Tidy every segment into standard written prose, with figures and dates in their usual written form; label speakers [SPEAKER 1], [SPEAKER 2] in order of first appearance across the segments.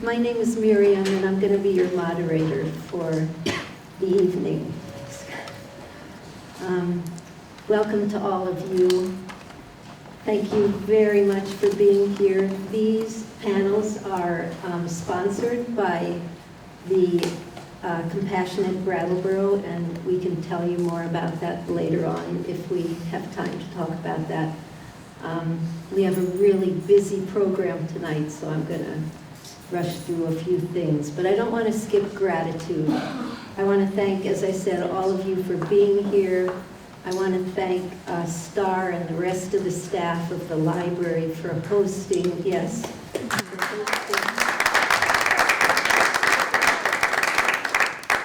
[SPEAKER 1] My name is Miriam, and I'm going to be your moderator for the evening. Welcome to all of you. Thank you very much for being here. These panels are sponsored by the Compassionate Brattleboro, and we can tell you more about that later on if we have time to talk about that. We have a really busy program tonight, so I'm going to rush through a few things, but I don't want to skip gratitude. I want to thank, as I said, all of you for being here. I want to thank Star and the rest of the staff of the library for hosting, yes.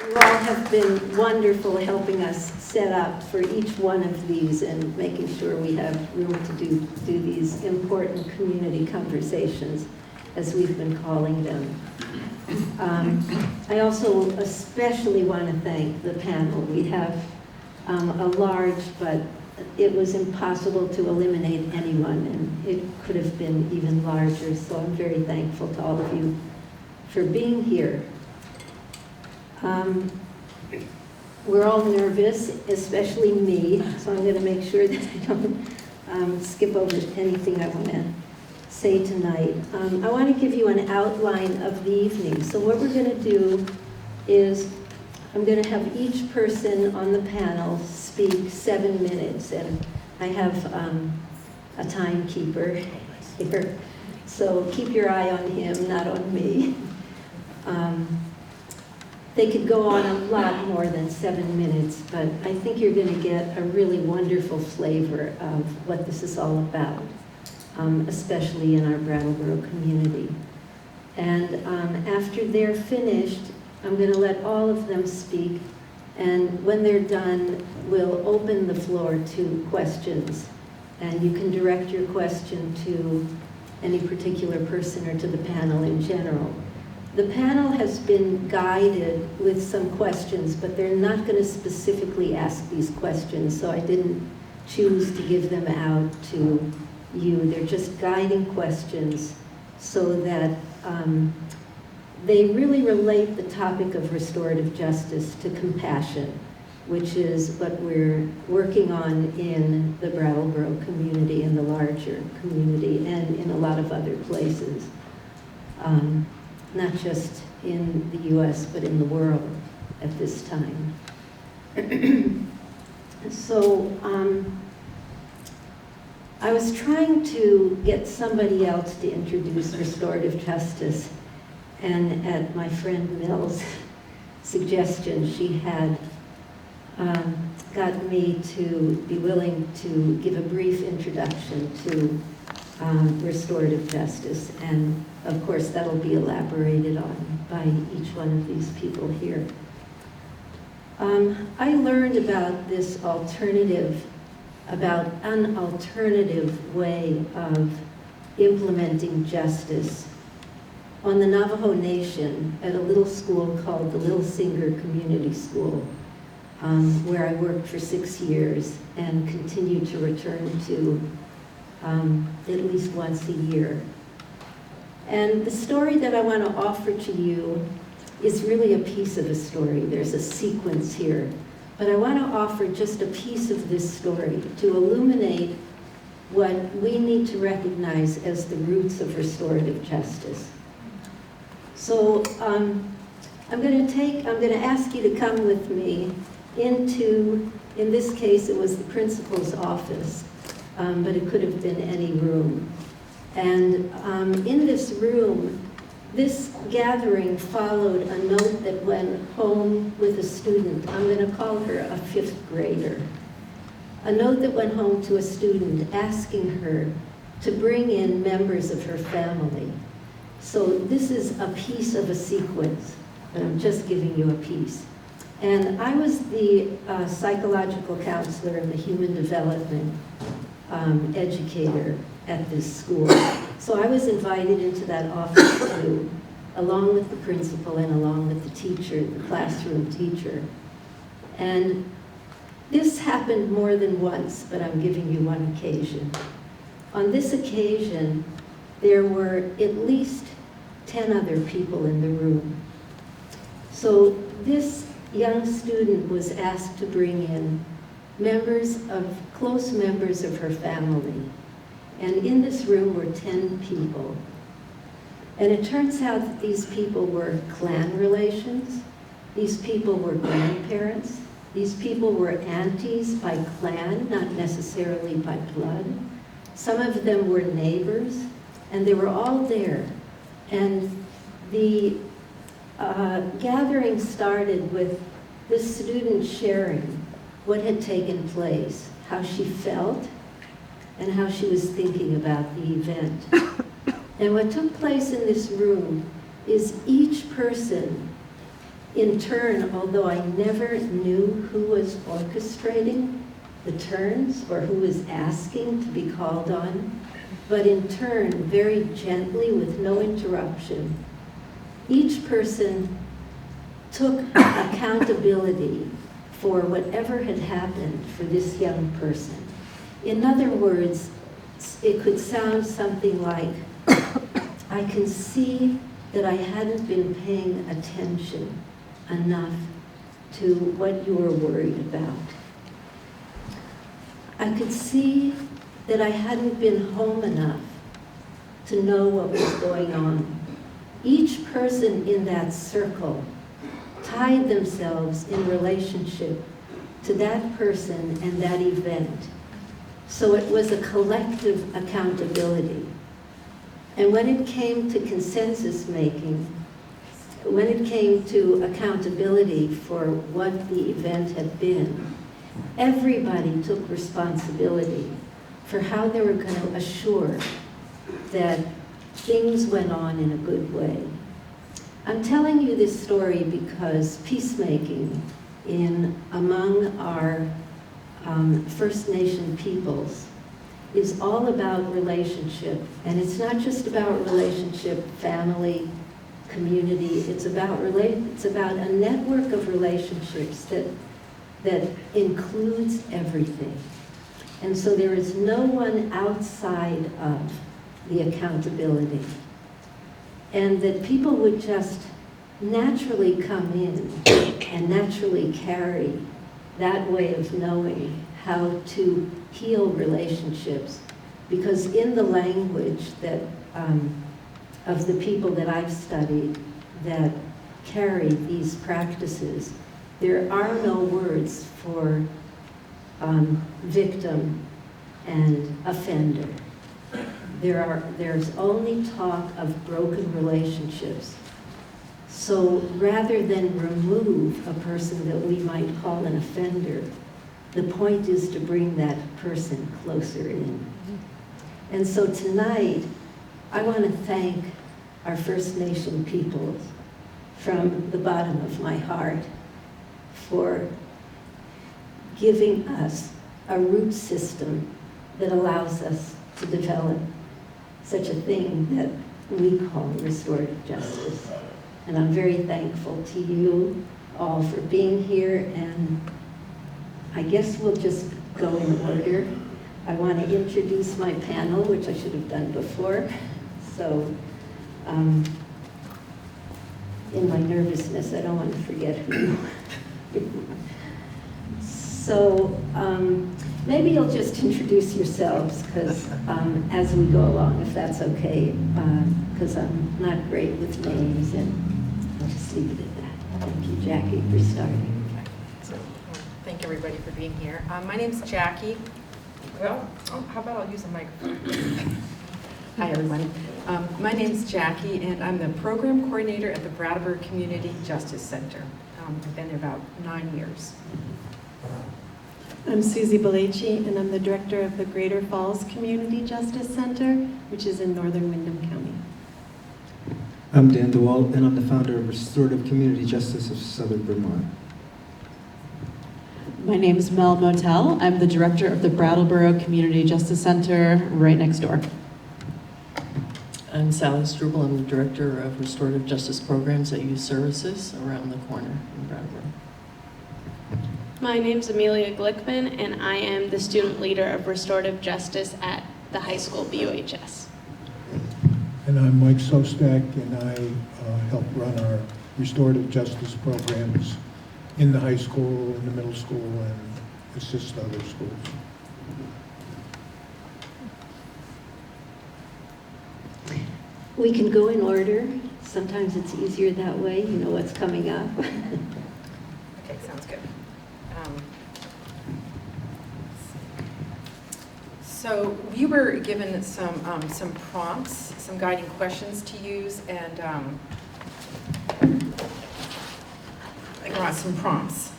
[SPEAKER 1] You all have been wonderful helping us set up for each one of these and making sure we have room to do these important community conversations, as we've been calling them. I also especially want to thank the panel. We have a large, but it was impossible to eliminate anyone, and it could have been even larger, so I'm very thankful to all of you for being here. We're all nervous, especially me, so I'm going to make sure that I don't skip over anything I want to say tonight. I want to give you an outline of the evening. So what we're going to do is I'm going to have each person on the panel speak 7 minutes, and I have a timekeeper here. So keep your eye on him, not on me. They could go on a lot more than 7 minutes, but I think you're going to get a really wonderful flavor of what this is all about, especially in our Brattleboro community. And after they're finished, I'm going to let all of them speak, and when they're done, we'll open the floor to questions. And you can direct your question to any particular person or to the panel in general. The panel has been guided with some questions, but they're not going to specifically ask these questions, so I didn't choose to give them out to you. They're just guiding questions so that they really relate the topic of restorative justice to compassion, which is what we're working on in the Brattleboro community, in the larger community, and in a lot of other places. Not just in the US, but in the world at this time. So I was trying to get somebody else to introduce restorative justice, and at my friend Mills' suggestion, she had got me to be willing to give a brief introduction to restorative justice, and of course that'll be elaborated on by each one of these people here. I learned about this alternative, about an alternative way of implementing justice on the Navajo Nation at a little school called the Little Singer Community School, where I worked for 6 years and continue to return to at least once a year. And the story that I want to offer to you is really a piece of a story. There's a sequence here. But I want to offer just a piece of this story to illuminate what we need to recognize as the roots of restorative justice. So I'm going to ask you to come with me into, in this case it was the principal's office, but it could have been any room. And in this room, this gathering followed a note that went home with a student. I'm going to call her a 5th grader. A note that went home to a student asking her to bring in members of her family. So this is a piece of a sequence, but I'm just giving you a piece. And I was the psychological counselor and the human development educator at this school. So I was invited into that office too, along with the principal and along with the teacher, the classroom teacher. And this happened more than once, but I'm giving you one occasion. On this occasion, there were at least 10 other people in the room. So this young student was asked to bring in close members of her family. And in this room were 10 people. And it turns out that these people were clan relations. These people were grandparents. These people were aunties by clan, not necessarily by blood. Some of them were neighbors, and they were all there. And the gathering started with this student sharing what had taken place, how she felt, and how she was thinking about the event. And what took place in this room is each person, in turn, although I never knew who was orchestrating the turns or who was asking to be called on, but in turn, very gently, with no interruption, each person took accountability for whatever had happened for this young person. In other words, it could sound something like, I can see that I hadn't been paying attention enough to what you were worried about. I could see that I hadn't been home enough to know what was going on. Each person in that circle tied themselves in relationship to that person and that event. So it was a collective accountability. And when it came to consensus making, when it came to accountability for what the event had been, everybody took responsibility for how they were going to assure that things went on in a good way. I'm telling you this story because peacemaking among our First Nation peoples is all about relationship. And it's not just about relationship, family, community. It's about a network of relationships that includes everything. And so there is no one outside of the accountability. And that people would just naturally come in and naturally carry that way of knowing how to heal relationships. Because in the language that of the people that I've studied that carry these practices, there are no words for victim and offender. There's only talk of broken relationships. So rather than remove a person that we might call an offender, the point is to bring that person closer in. And so tonight, I want to thank our First Nation peoples from the bottom of my heart for giving us a root system that allows us to develop such a thing that we call restorative justice. And I'm very thankful to you all for being here, and I guess we'll just go in order. I want to introduce my panel, which I should have done before. So, in my nervousness, I don't want to forget who you are. So, maybe you'll just introduce yourselves, because as we go along, if that's okay, because I'm not great with names, and I'll just leave it at that. Thank you, Jackie, for starting.
[SPEAKER 2] So, thank everybody for being here. My name's Jackie. Well, how about I'll use a microphone? Hi, everyone. My name's Jackie, and I'm the program coordinator at the Brattleboro Community Justice Center. I've been there about 9 years.
[SPEAKER 3] I'm Susie Belleci, and I'm the director of the Greater Falls Community Justice Center, which is in northern Windham County.
[SPEAKER 4] I'm Dan DeWalt, and I'm the founder of Restorative Community Justice of Southern Vermont.
[SPEAKER 5] My name is Mel Motel. I'm the director of the Brattleboro Community Justice Center right next door.
[SPEAKER 6] I'm Sally Struble. I'm the director of restorative justice programs at Youth Services around the corner in Brattleboro.
[SPEAKER 7] My name's Amelia Glickman, and I am the student leader of restorative justice at the high school BOHS.
[SPEAKER 8] My And I'm Mike Szostak, and I help run our restorative justice programs in the high school, in the middle school, and assist other schools.
[SPEAKER 1] We can go in order. Sometimes it's easier that way. You know what's coming up.
[SPEAKER 2] Okay, sounds good. So we were given some prompts, some guiding questions to use, and I got some prompts.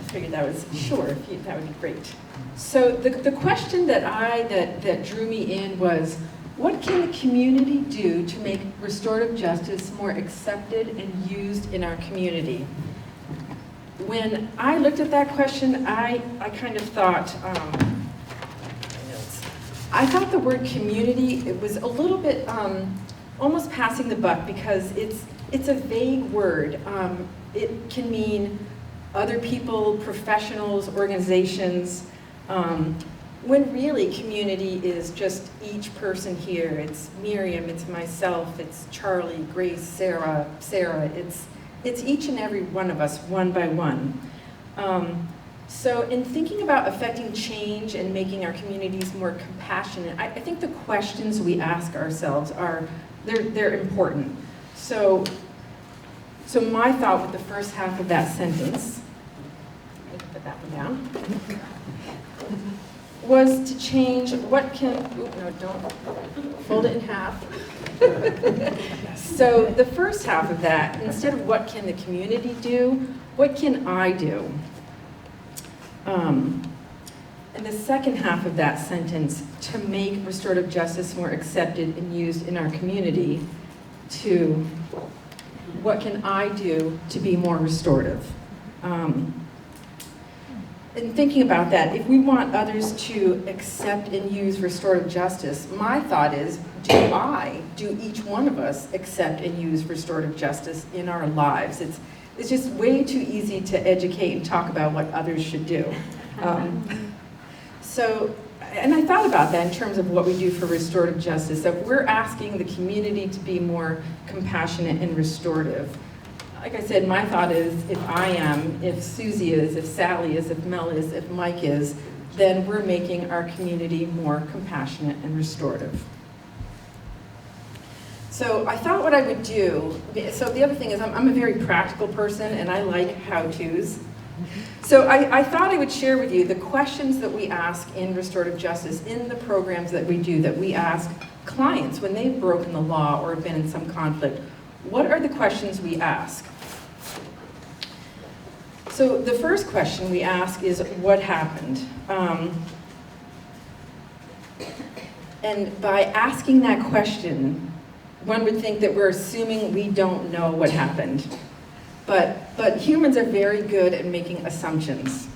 [SPEAKER 2] Figured that was that would be great. So the question that drew me in was, what can the community do to make restorative justice more accepted and used in our community? When I looked at that question, I kind of thought, I thought the word community, it was a little bit almost passing the buck, because it's a vague word. It can mean other people, professionals, organizations, when really community is just each person here. It's Miriam, it's myself, it's Charlie, Grace, Sarah, it's each and every one of us, one by one. So in thinking about affecting change and making our communities more compassionate, I think the questions we ask ourselves they're important. So my thought with the first half of that sentence, I can put that one down, was to change don't fold it in half. So the first half of that, instead of what can the community do, what can I do? And the second half of that sentence, to make restorative justice more accepted and used in our community, to what can I do to be more restorative? In thinking about that, if we want others to accept and use restorative justice, my thought is, do each one of us accept and use restorative justice in our lives? It's just way too easy to educate and talk about what others should do. And I thought about that in terms of what we do for restorative justice. So if we're asking the community to be more compassionate and restorative, like I said, my thought is, if I am, if Susie is, if Sally is, if Mel is, if Mike is, then we're making our community more compassionate and restorative. So I thought what I would do, so the other thing is I'm a very practical person and I like how-tos. So I thought I would share with you the questions that we ask in restorative justice in the programs that we do, that we ask clients when they've broken the law or been in some conflict. What are the questions we ask? So the first question we ask is, what happened? And by asking that question, one would think that we're assuming we don't know what happened. But humans are very good at making assumptions.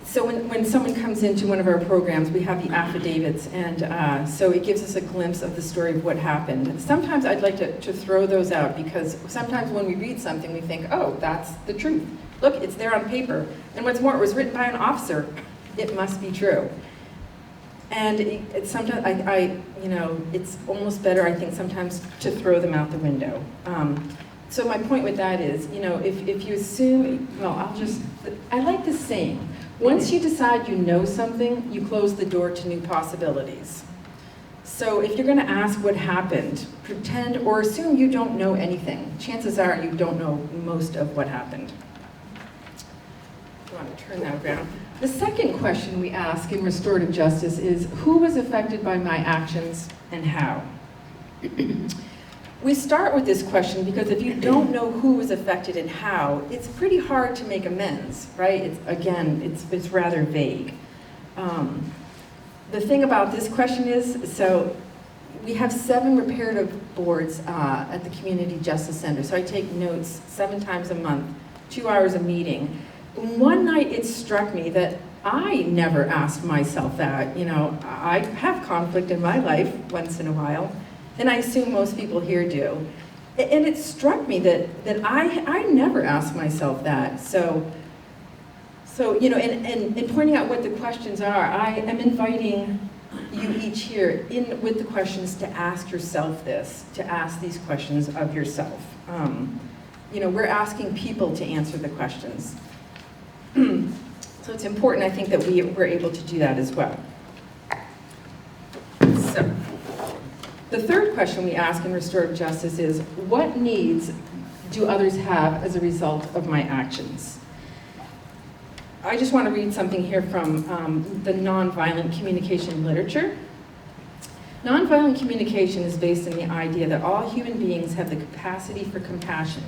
[SPEAKER 2] So when someone comes into one of our programs, we have the affidavits, and so it gives us a glimpse of the story of what happened. Sometimes I'd like to throw those out, because sometimes when we read something, we think, oh, that's the truth. Look, it's there on paper. And what's more, it was written by an officer. It must be true. And it's sometimes, it's almost better, I think, sometimes to throw them out the window. So my point with that is, if you assume, I like this saying, once you decide you know something, you close the door to new possibilities. So if you're going to ask what happened, pretend or assume you don't know anything. Chances are you don't know most of what happened. I want to turn that around. The second question we ask in restorative justice is, who was affected by my actions and how? We start with this question because if you don't know who was affected and how, it's pretty hard to make amends, right? It's rather vague. The thing about this question is, so we have 7 reparative boards at the Community Justice Center. So I take notes 7 times a month, 2 hours a meeting. One night it struck me that I never asked myself that. I have conflict in my life once in a while, and I assume most people here do. And it struck me that I never asked myself that. So So, in pointing out what the questions are, I am inviting you each here with the questions to ask yourself this, to ask these questions of yourself. We're asking people to answer the questions. So it's important, I think, that we're able to do that as well. So, the third question we ask in restorative justice is, what needs do others have as a result of my actions? I just want to read something here from the nonviolent communication literature. Nonviolent communication is based on the idea that all human beings have the capacity for compassion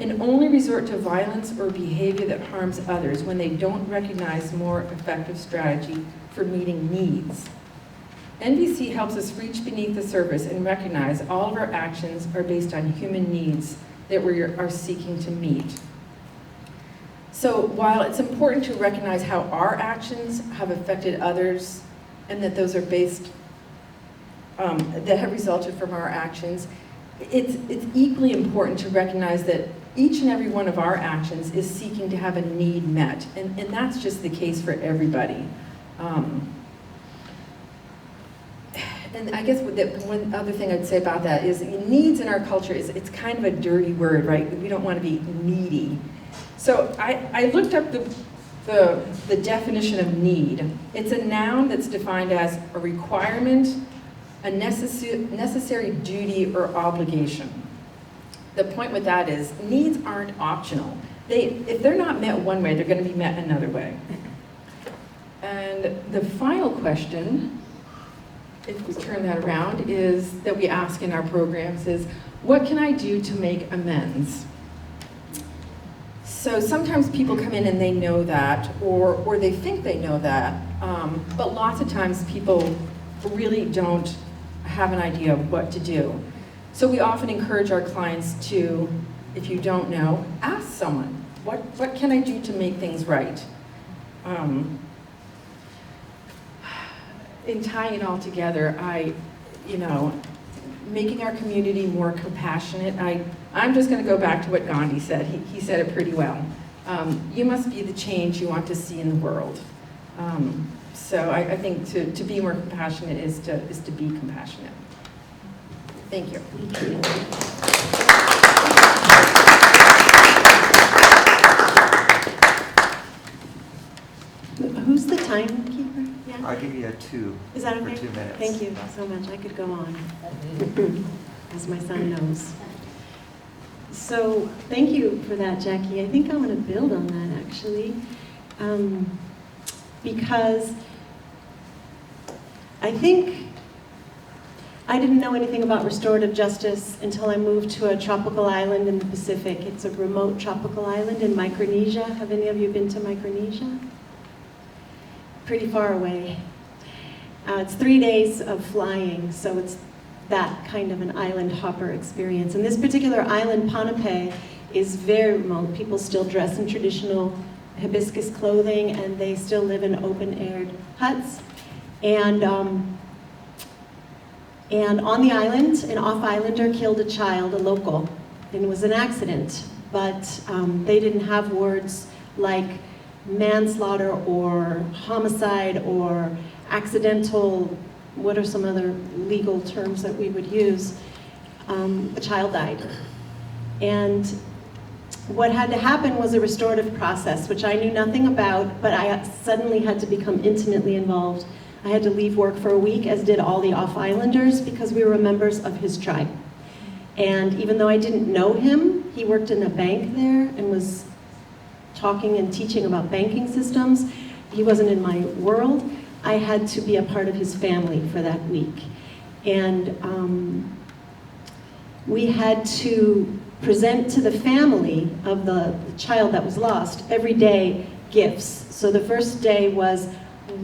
[SPEAKER 2] and only resort to violence or behavior that harms others when they don't recognize more effective strategy for meeting needs. NVC helps us reach beneath the surface and recognize all of our actions are based on human needs that we are seeking to meet. So while it's important to recognize how our actions have affected others and that those are based, that have resulted from our actions, it's equally important to recognize that each and every one of our actions is seeking to have a need met, and that's just the case for everybody. And I guess one other thing I'd say about that is needs in our culture it's kind of a dirty word, right? We don't want to be needy. So I looked up the definition of need. It's a noun that's defined as a requirement, a necessary duty or obligation. The point with that is needs aren't optional. If they're not met one way, they're going to be met another way. And the final question, if we turn that around, is that we ask in our programs is, what can I do to make amends? So sometimes people come in and they know that, or they think they know that, but lots of times people really don't have an idea of what to do. So we often encourage our clients to, if you don't know, ask someone, what can I do to make things right? In tying it all together, making our community more compassionate, I'm just going to go back to what Gandhi said. He said it pretty well. You must be the change you want to see in the world. So I think to be more compassionate is to be compassionate. Thank you.
[SPEAKER 3] Who's the timekeeper? Yeah.
[SPEAKER 9] I'll give you a 2
[SPEAKER 3] Is that
[SPEAKER 9] for
[SPEAKER 3] okay?
[SPEAKER 9] 2 minutes.
[SPEAKER 3] Thank you so much. I could go on, as my son knows. So thank you for that, Jackie. I think I'm going to build on that, actually, because I think I didn't know anything about restorative justice until I moved to a tropical island in the Pacific. It's a remote tropical island in Micronesia. Have any of you been to Micronesia? Pretty far away. It's 3 days of flying, so it's that kind of an island hopper experience. And this particular island, Ponape, is very remote. People still dress in traditional hibiscus clothing, and they still live in open-aired huts. And on the island, an off-islander killed a child, a local, and it was an accident. But they didn't have words like manslaughter or homicide or accidental, what are some other legal terms that we would use? A child died. And what had to happen was a restorative process, which I knew nothing about, but I suddenly had to become intimately involved. I had to leave work for a week, as did all the off-islanders, because we were members of his tribe. And even though I didn't know him, he worked in a bank there and was talking and teaching about banking systems. He wasn't in my world. I had to be a part of his family for that week. And we had to present to the family of the child that was lost every day gifts. So the first day was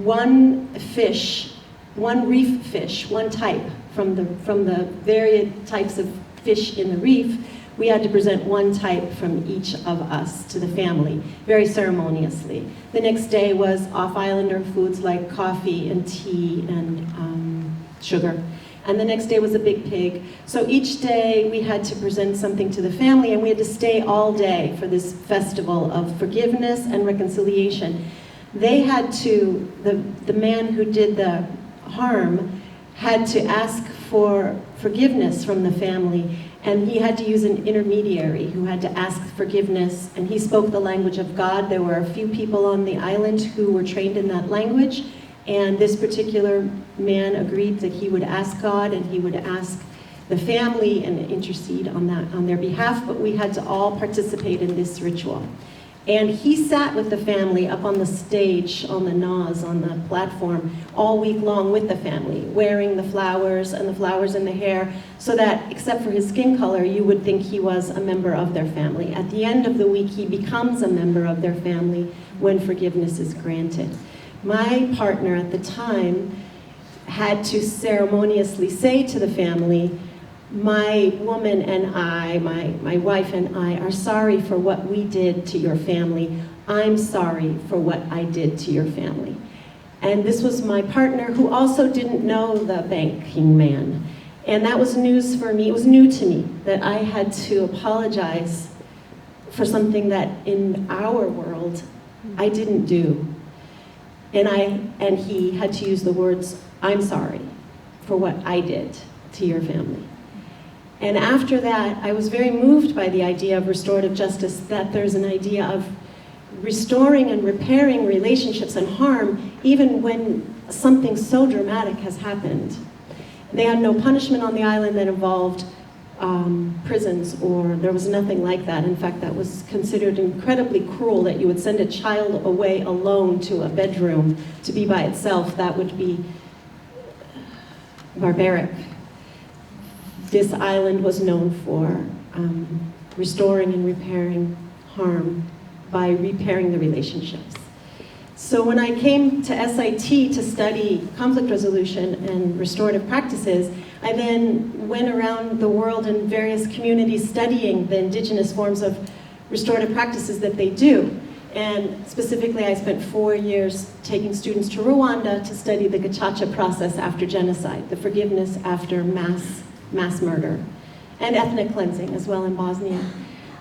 [SPEAKER 3] one fish, one reef fish, one type from the various types of fish in the reef. We had to present one type from each of us to the family, very ceremoniously. The next day was off-islander foods like coffee and tea and sugar. and the next day was a big pig. So each day we had to present something to the family, and we had to stay all day for this festival of forgiveness and reconciliation. They had to, the man who did the harm had to ask for forgiveness from the family, and he had to use an intermediary who had to ask forgiveness, and he spoke the language of God. There were a few people on the island who were trained in that language, and this particular man agreed that he would ask God and he would ask the family and intercede on their behalf, but we had to all participate in this ritual. And he sat with the family up on the stage, on the NOS, on the platform, all week long with the family, wearing the flowers and the flowers in the hair, so that, except for his skin color, you would think he was a member of their family. At the end of the week, he becomes a member of their family when forgiveness is granted. My partner at the time had to ceremoniously say to the family, my woman and I, my wife and I, are sorry for what we did to your family. I'm sorry for what I did to your family. And this was my partner, who also didn't know the banking man. And that was news for me. It was new to me that I had to apologize for something that in our world I didn't do. And he had to use the words, I'm sorry for what I did to your family. And after that, I was very moved by the idea of restorative justice, that there's an idea of restoring and repairing relationships and harm, even when something so dramatic has happened. They had no punishment on the island that involved prisons, or there was nothing like that. In fact, that was considered incredibly cruel, that you would send a child away alone to a bedroom to be by itself. That would be barbaric. This island was known for restoring and repairing harm by repairing the relationships. So when I came to SIT to study conflict resolution and restorative practices, I then went around the world in various communities studying the indigenous forms of restorative practices that they do. And specifically, I spent 4 years taking students to Rwanda to study the gacaca process after genocide, the forgiveness after mass murder, and ethnic cleansing as well in Bosnia.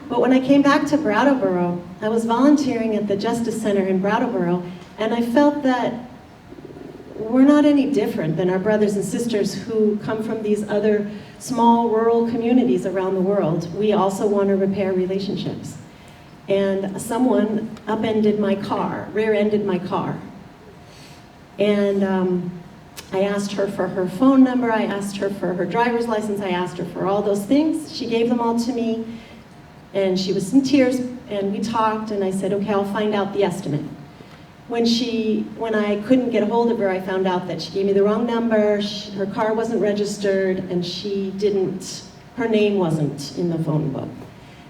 [SPEAKER 3] But when I came back to Brattleboro, I was volunteering at the Justice Center in Brattleboro, and I felt that we're not any different than our brothers and sisters who come from these other small rural communities around the world. We also want to repair relationships. And someone upended my car, rear-ended my car. And I asked her for her phone number, I asked her for her driver's license, I asked her for all those things. She gave them all to me, and she was in tears, and we talked, and I said, okay, I'll find out the estimate. When I couldn't get a hold of her, I found out that she gave me the wrong number, her car wasn't registered, and her name wasn't in the phone book.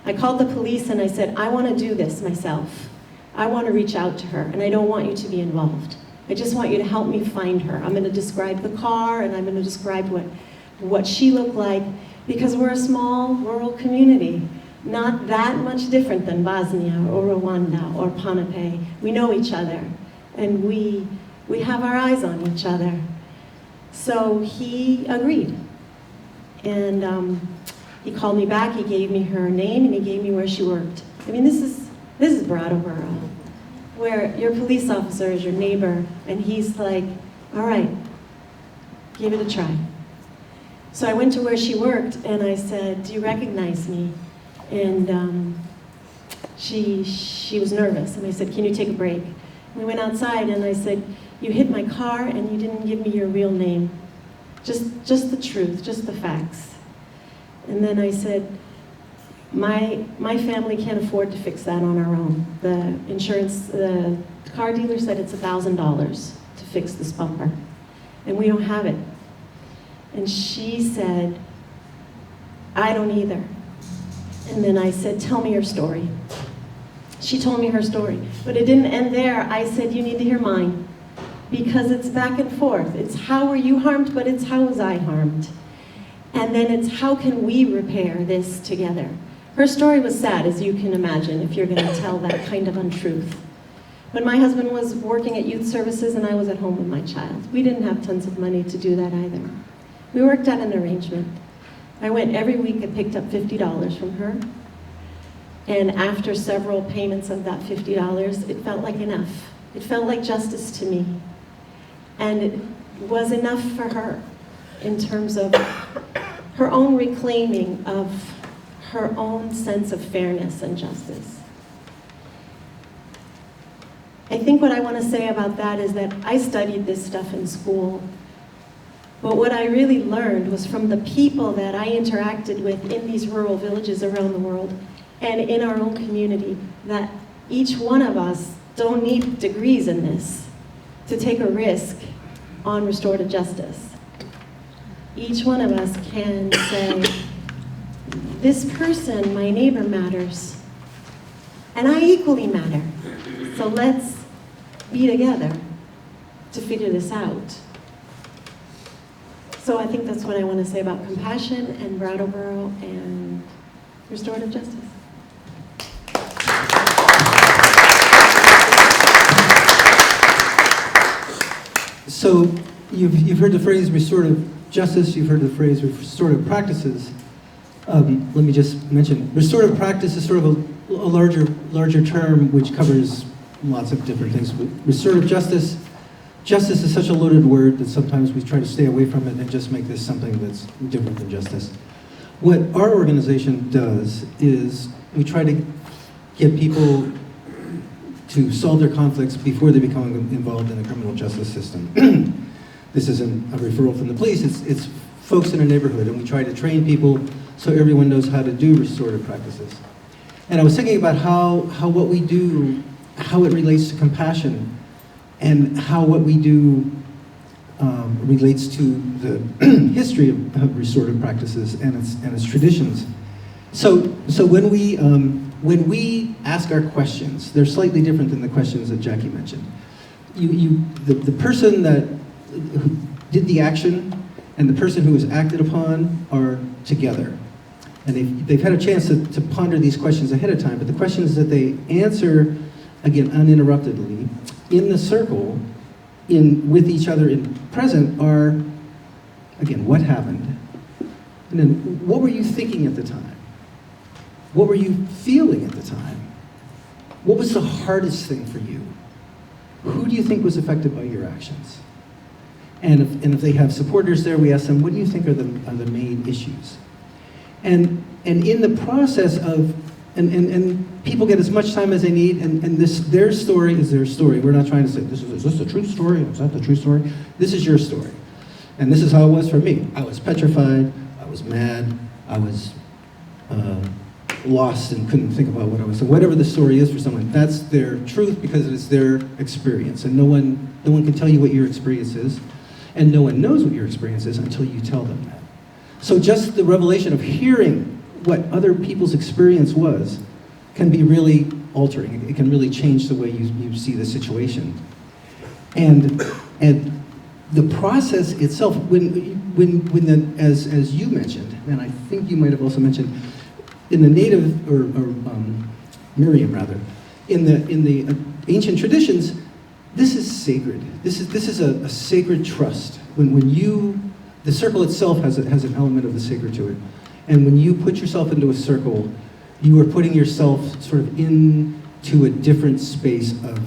[SPEAKER 3] I called the police and I said, I want to do this myself. I want to reach out to her, and I don't want you to be involved. I just want you to help me find her. I'm going to describe the car, and I'm going to describe what she looked like, because we're a small rural community, not that much different than Bosnia or Rwanda or Ponape. We know each other, and we have our eyes on each other. So he agreed, and he called me back, he gave me her name, and he gave me where she worked. I mean, this is Brattleboro, where your police officer is your neighbor, and he's like, all right, give it a try. So I went to where she worked, and I said, do you recognize me? And she was nervous, and I said, can you take a break? We went outside, and I said, you hit my car, and you didn't give me your real name. Just the truth, just the facts. And then I said, my family can't afford to fix that on our own. The car dealer said it's $1,000 to fix this bumper, and we don't have it. And she said, I don't either. And then I said, tell me your story. She told me her story, but it didn't end there. I said, you need to hear mine, because it's back and forth. It's how were you harmed, but it's how was I harmed? And then it's how can we repair this together? Her story was sad, as you can imagine, if you're going to tell that kind of untruth. When my husband was working at youth services and I was at home with my child, we didn't have tons of money to do that either. We worked out an arrangement. I went every week and picked up $50 from her. And after several payments of that $50, it felt like enough. It felt like justice to me. And it was enough for her in terms of her own reclaiming of her own sense of fairness and justice. I think what I want to say about that is that I studied this stuff in school, but what I really learned was from the people that I interacted with in these rural villages around the world and in our own community, that each one of us don't need degrees in this to take a risk on restorative justice. Each one of us can say, this person, my neighbor, matters, and I equally matter. So let's be together to figure this out. So I think that's what I want to say about compassion and Brattleboro and restorative justice.
[SPEAKER 4] So you've heard the phrase restorative justice, you've heard the phrase restorative practices. Let me just mention, restorative practice is sort of a larger term which covers lots of different things. Restorative justice is such a loaded word that sometimes we try to stay away from it and just make this something that's different than justice. What our organization does is we try to get people to solve their conflicts before they become involved in the criminal justice system. This isn't a referral from the police, it's folks in a neighborhood, and we try to train people so everyone knows how to do restorative practices. And I was thinking about how what we do, how it relates to compassion, and how what we do relates to the history of restorative practices and its traditions. So when we ask our questions, they're slightly different than the questions that Jackie mentioned. The person who did the action and the person who was acted upon are together. And they've had a chance to ponder these questions ahead of time, but the questions that they answer, again, uninterruptedly, in the circle, with each other in present, are, again, what happened? And then, what were you thinking at the time? What were you feeling at the time? What was the hardest thing for you? Who do you think was affected by your actions? And if they have supporters there, we ask them, what do you think are the main issues? And in the process of, and people get as much time as they need, and their story is their story. We're not trying to say, is this the true story? Is that the true story? This is your story. And this is how it was for me. I was petrified, I was mad, I was lost and couldn't think about what I was. So whatever the story is for someone, that's their truth because it's their experience. And no one can tell you what your experience is, and no one knows what your experience is until you tell them that. So just the revelation of hearing what other people's experience was can be really altering. It can really change the way you see the situation. And the process itself, as you mentioned, and I think you might have also mentioned, in the native, or Miriam rather, in the ancient traditions, this is sacred. This is a sacred trust. The circle itself has an element of the sacred to it. And when you put yourself into a circle, you are putting yourself sort of into a different space of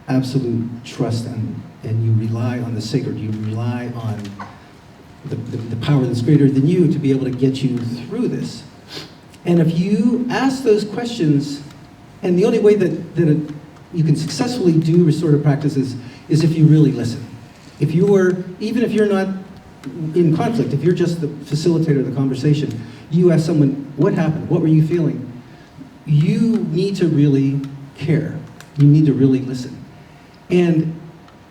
[SPEAKER 4] absolute trust, and you rely on the sacred. You rely on the power that's greater than you to be able to get you through this. And if you ask those questions, and the only way that you can successfully do restorative practices is if you really listen. Even if you're not in conflict, if you're just the facilitator of the conversation, you ask someone, what happened? What were you feeling? You need to really care. You need to really listen. And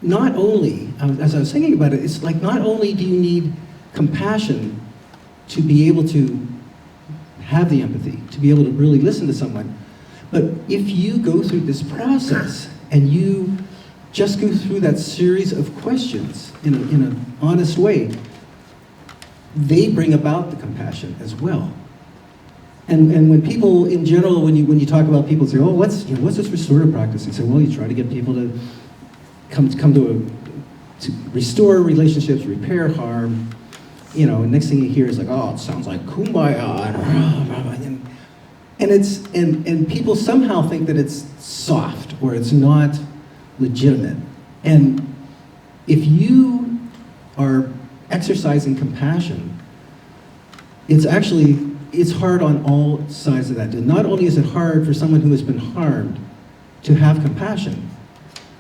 [SPEAKER 4] not only, as I was thinking about it, it's like not only do you need compassion to be able to have the empathy, to be able to really listen to someone, but if you go through this process and you just go through that series of questions in an honest way, they bring about the compassion as well. And when people in general, when you talk about people say, oh, what's this restorative practice? You say, well, you try to get people to come to restore relationships, repair harm, next thing you hear is like, oh, it sounds like kumbaya, and people somehow think that it's soft or it's not legitimate. And if you are exercising compassion, it's hard on all sides of that. Not only is it hard for someone who has been harmed to have compassion,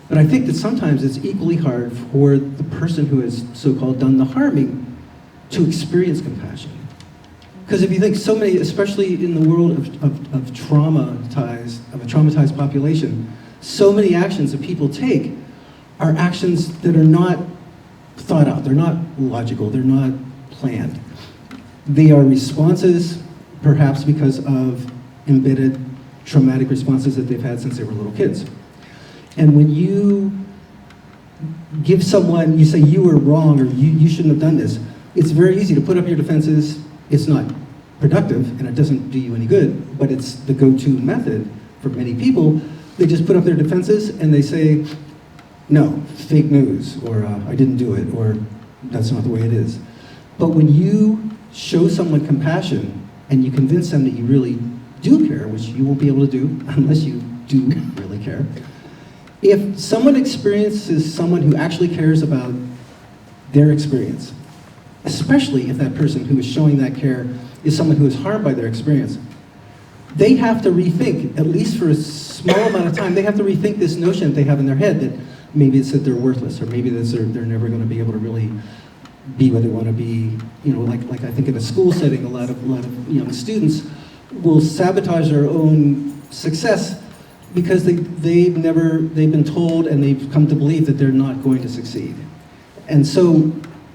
[SPEAKER 4] but I think that sometimes it's equally hard for the person who has so-called done the harming to experience compassion. Because if you think so many, especially in the world of a traumatized population, so many actions that people take are actions that are not thought out, they're not logical, they're not planned. They are responses, perhaps because of embedded traumatic responses that they've had since they were little kids. And when you give someone, you say you were wrong or you shouldn't have done this, it's very easy to put up your defenses. It's not productive and it doesn't do you any good, but it's the go-to method for many people. They just put up their defenses and they say, no, fake news, or I didn't do it, or that's not the way it is. But when you show someone compassion and you convince them that you really do care, which you won't be able to do unless you do really care, if someone experiences someone who actually cares about their experience, especially if that person who is showing that care is someone who is harmed by their experience, they have to rethink, at least for a small amount of time, they have to rethink this notion that they have in their head that maybe it's that they're worthless, or maybe that they're never going to be able to really be what they want to be. Like I think in a school setting, a lot of young students will sabotage their own success because they've been told and they've come to believe that they're not going to succeed. And so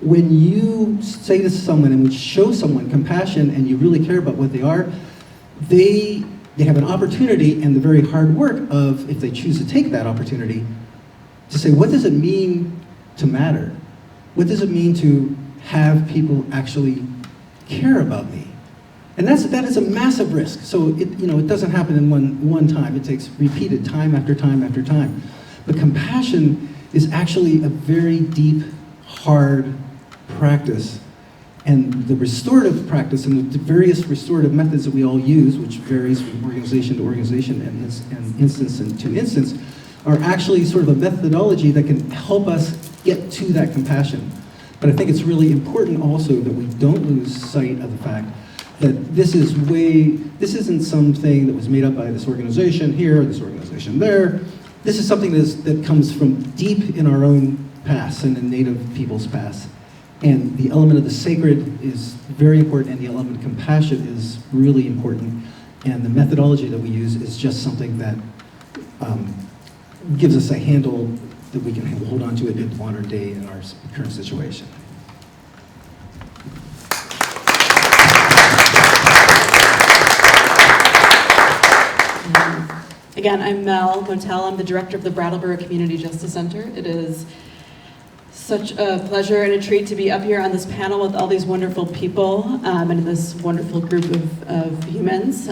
[SPEAKER 4] when you say to someone and show someone compassion and you really care about what they are, they have an opportunity and the very hard work of, if they choose to take that opportunity, to say, what does it mean to matter? What does it mean to have people actually care about me? And that is a massive risk. So it doesn't happen in one time. It takes repeated time after time after time. But compassion is actually a very deep, hard practice. And the restorative practice and the various restorative methods that we all use, which varies from organization to organization and instance to instance, are actually sort of a methodology that can help us get to that compassion. But I think it's really important also that we don't lose sight of the fact that this isn't something that was made up by this organization here, or this organization there. This is something that comes from deep in our own past and in Native people's past. And the element of the sacred is very important, and the element of compassion is really important. And the methodology that we use is just something that gives us a handle that we can hold on to it in modern day in our current situation.
[SPEAKER 5] Again, I'm Mel Motel. I'm the director of the Brattleboro Community Justice Center. It is such a pleasure and a treat to be up here on this panel with all these wonderful people and this wonderful group of humans.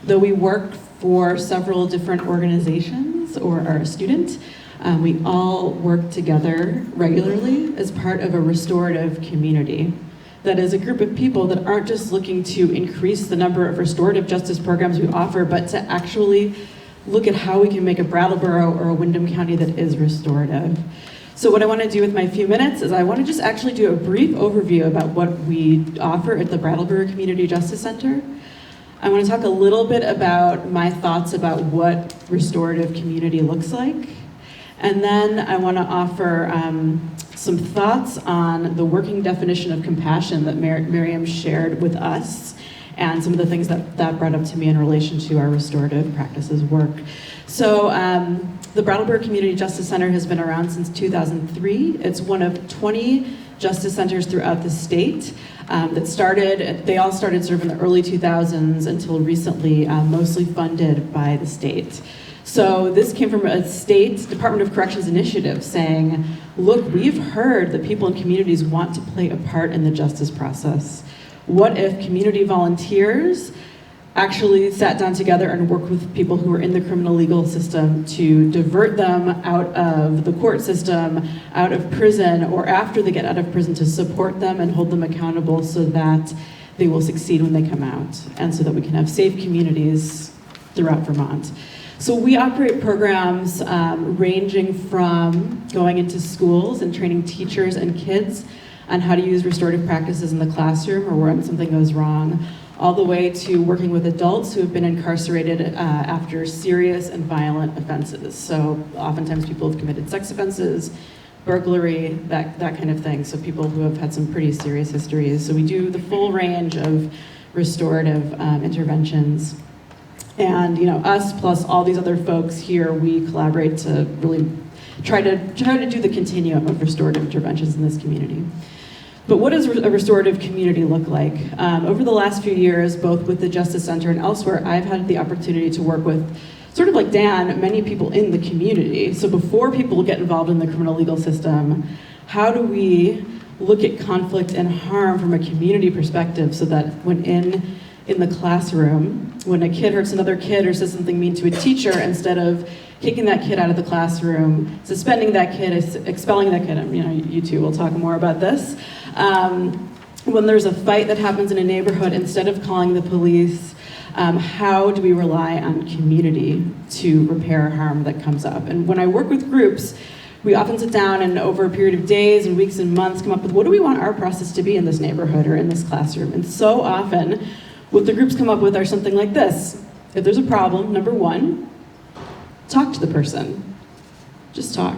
[SPEAKER 5] Though we work for several different organizations or are a student, we all work together regularly as part of a restorative community. That is a group of people that aren't just looking to increase the number of restorative justice programs we offer, but to actually look at how we can make a Brattleboro or a Windham County that is restorative. So what I want to do with my few minutes is I want to just actually do a brief overview about what we offer at the Brattleboro Community Justice Center. I want to talk a little bit about my thoughts about what restorative community looks like. And then I want to offer some thoughts on the working definition of compassion that Miriam shared with us, and some of the things that brought up to me in relation to our restorative practices work. So the Brattleboro Community Justice Center has been around since 2003. It's one of 20 justice centers throughout the state they all started sort of in the early 2000s until recently, mostly funded by the state. So this came from a state Department of Corrections initiative saying, look, we've heard that people in communities want to play a part in the justice process. What if community volunteers actually sat down together and worked with people who were in the criminal legal system to divert them out of the court system, out of prison, or after they get out of prison to support them and hold them accountable so that they will succeed when they come out, and so that we can have safe communities throughout Vermont. So we operate programs ranging from going into schools and training teachers and kids on how to use restorative practices in the classroom or when something goes wrong, all the way to working with adults who have been incarcerated after serious and violent offenses. So oftentimes people have committed sex offenses, burglary, that kind of thing. So people who have had some pretty serious histories. So we do the full range of restorative interventions. And us plus all these other folks here, we collaborate to really try to do the continuum of restorative interventions in this community. But what does a restorative community look like? Over the last few years, both with the Justice Center and elsewhere, I've had the opportunity to work with, sort of like Dan, many people in the community. So before people get involved in the criminal legal system, how do we look at conflict and harm from a community perspective so that when in the classroom, when a kid hurts another kid or says something mean to a teacher, instead of kicking that kid out of the classroom, suspending that kid, expelling that kid, you two will talk more about this. When there's a fight that happens in a neighborhood, instead of calling the police, how do we rely on community to repair harm that comes up? And when I work with groups, we often sit down and over a period of days and weeks and months come up with, what do we want our process to be in this neighborhood or in this classroom? And so often, what the groups come up with are something like this. If there's a problem, number one, talk to the person. Just talk,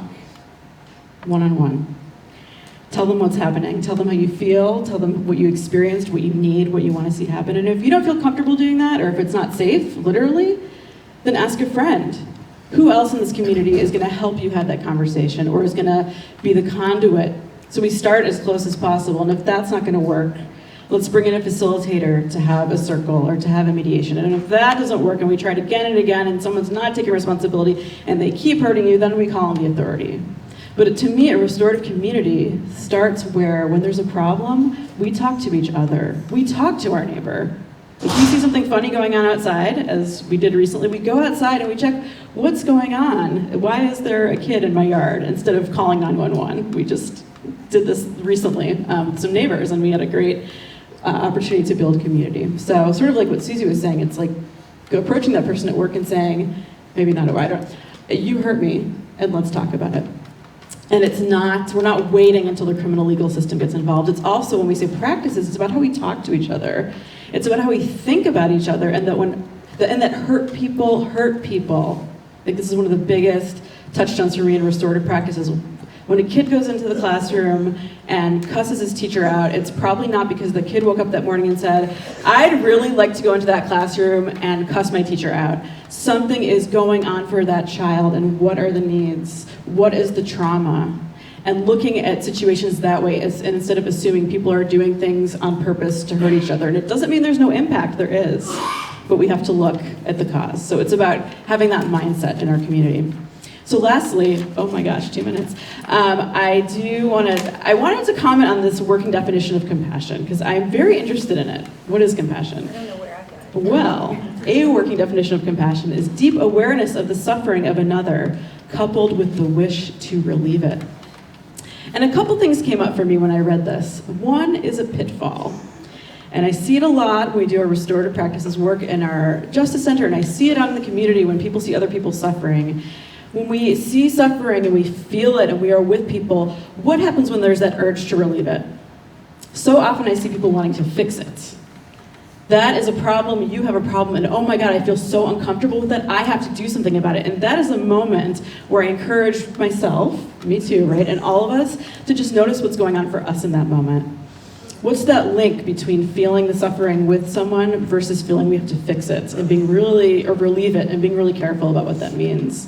[SPEAKER 5] one-on-one. Tell them what's happening. Tell them how you feel. Tell them what you experienced, what you need, what you want to see happen. And if you don't feel comfortable doing that, or if it's not safe, literally, then ask a friend. Who else in this community is going to help you have that conversation or is going to be the conduit? So we start as close as possible. And if that's not going to work, let's bring in a facilitator to have a circle or to have a mediation. And if that doesn't work and we try it again and again and someone's not taking responsibility and they keep hurting you, then we call on the authority. But to me, a restorative community starts where when there's a problem, we talk to each other. We talk to our neighbor. If we see something funny going on outside, as we did recently, we go outside and we check what's going on. Why is there a kid in my yard instead of calling 911? We just did this recently with some neighbors and we had a great opportunity to build community. So sort of like what Susie was saying, it's like approaching that person at work and saying, maybe not a writer, you hurt me and let's talk about it. And we're not waiting until the criminal legal system gets involved. It's also, when we say practices, it's about how we talk to each other. It's about how we think about each other, and that hurt people hurt people. I think this is one of the biggest touchstones for me in restorative practices. When a kid goes into the classroom and cusses his teacher out, it's probably not because the kid woke up that morning and said, I'd really like to go into that classroom and cuss my teacher out. Something is going on for that child, and what are the needs? What is the trauma? And looking at situations that way, and instead of assuming people are doing things on purpose to hurt each other. And it doesn't mean there's no impact, there is. But we have to look at the cause. So it's about having that mindset in our community. So lastly, oh my gosh, 2 minutes. I wanted to comment on this working definition of compassion, because I'm very interested in it. What is compassion?
[SPEAKER 2] I don't know where I got it.
[SPEAKER 5] Well, a working definition of compassion is deep awareness of the suffering of another, coupled with the wish to relieve it. And a couple things came up for me when I read this. One is a pitfall. And I see it a lot when we do our restorative practices work in our Justice Center, and I see it out in the community when people see other people suffering. When we see suffering and we feel it and we are with people, what happens when there's that urge to relieve it? So often I see people wanting to fix it. That is a problem, you have a problem, and oh my God, I feel so uncomfortable with that, I have to do something about it. And that is a moment where I encourage myself, me too, right, and all of us, to just notice what's going on for us in that moment. What's that link between feeling the suffering with someone versus feeling we have to fix it and relieve it and being really careful about what that means?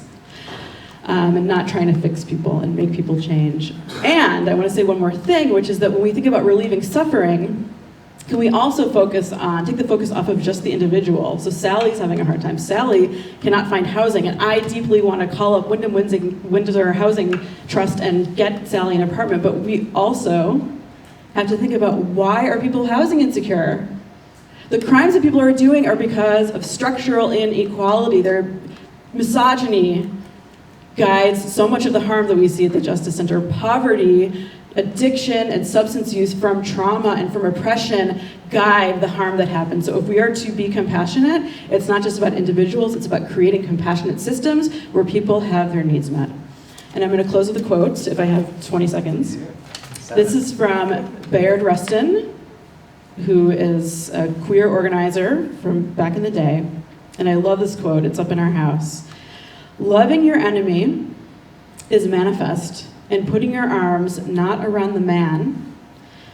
[SPEAKER 5] And not trying to fix people and make people change. And I want to say one more thing, which is that when we think about relieving suffering, can we also take the focus off of just the individual? So Sally's having a hard time. Sally cannot find housing, and I deeply want to call up Windsor Housing Trust and get Sally an apartment, but we also have to think about, why are people housing insecure? The crimes that people are doing are because of structural inequality. Their misogyny guides so much of the harm that we see at the Justice Center. Poverty, addiction, and substance use from trauma and from oppression guide the harm that happens. So if we are to be compassionate, it's not just about individuals, it's about creating compassionate systems where people have their needs met. And I'm going to close with a quote, if I have 20 seconds. This is from Bayard Rustin, who is a queer organizer from back in the day. And I love this quote, it's up in our house. "Loving your enemy is manifest in putting your arms not around the man,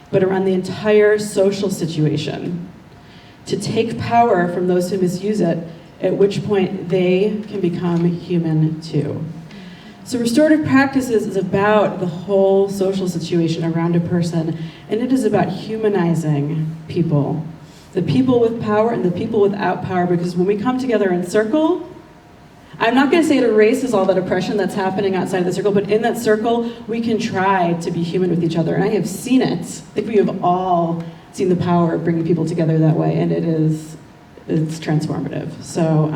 [SPEAKER 5] but around the entire social situation, to take power from those who misuse it, at which point they can become human too." So restorative practices is about the whole social situation around a person, and it is about humanizing people, the people with power and the people without power, because when we come together in circle, I'm not going to say it erases all that oppression that's happening outside of the circle, but in that circle, we can try to be human with each other. And I have seen it. I think we have all seen the power of bringing people together that way, and it's transformative. So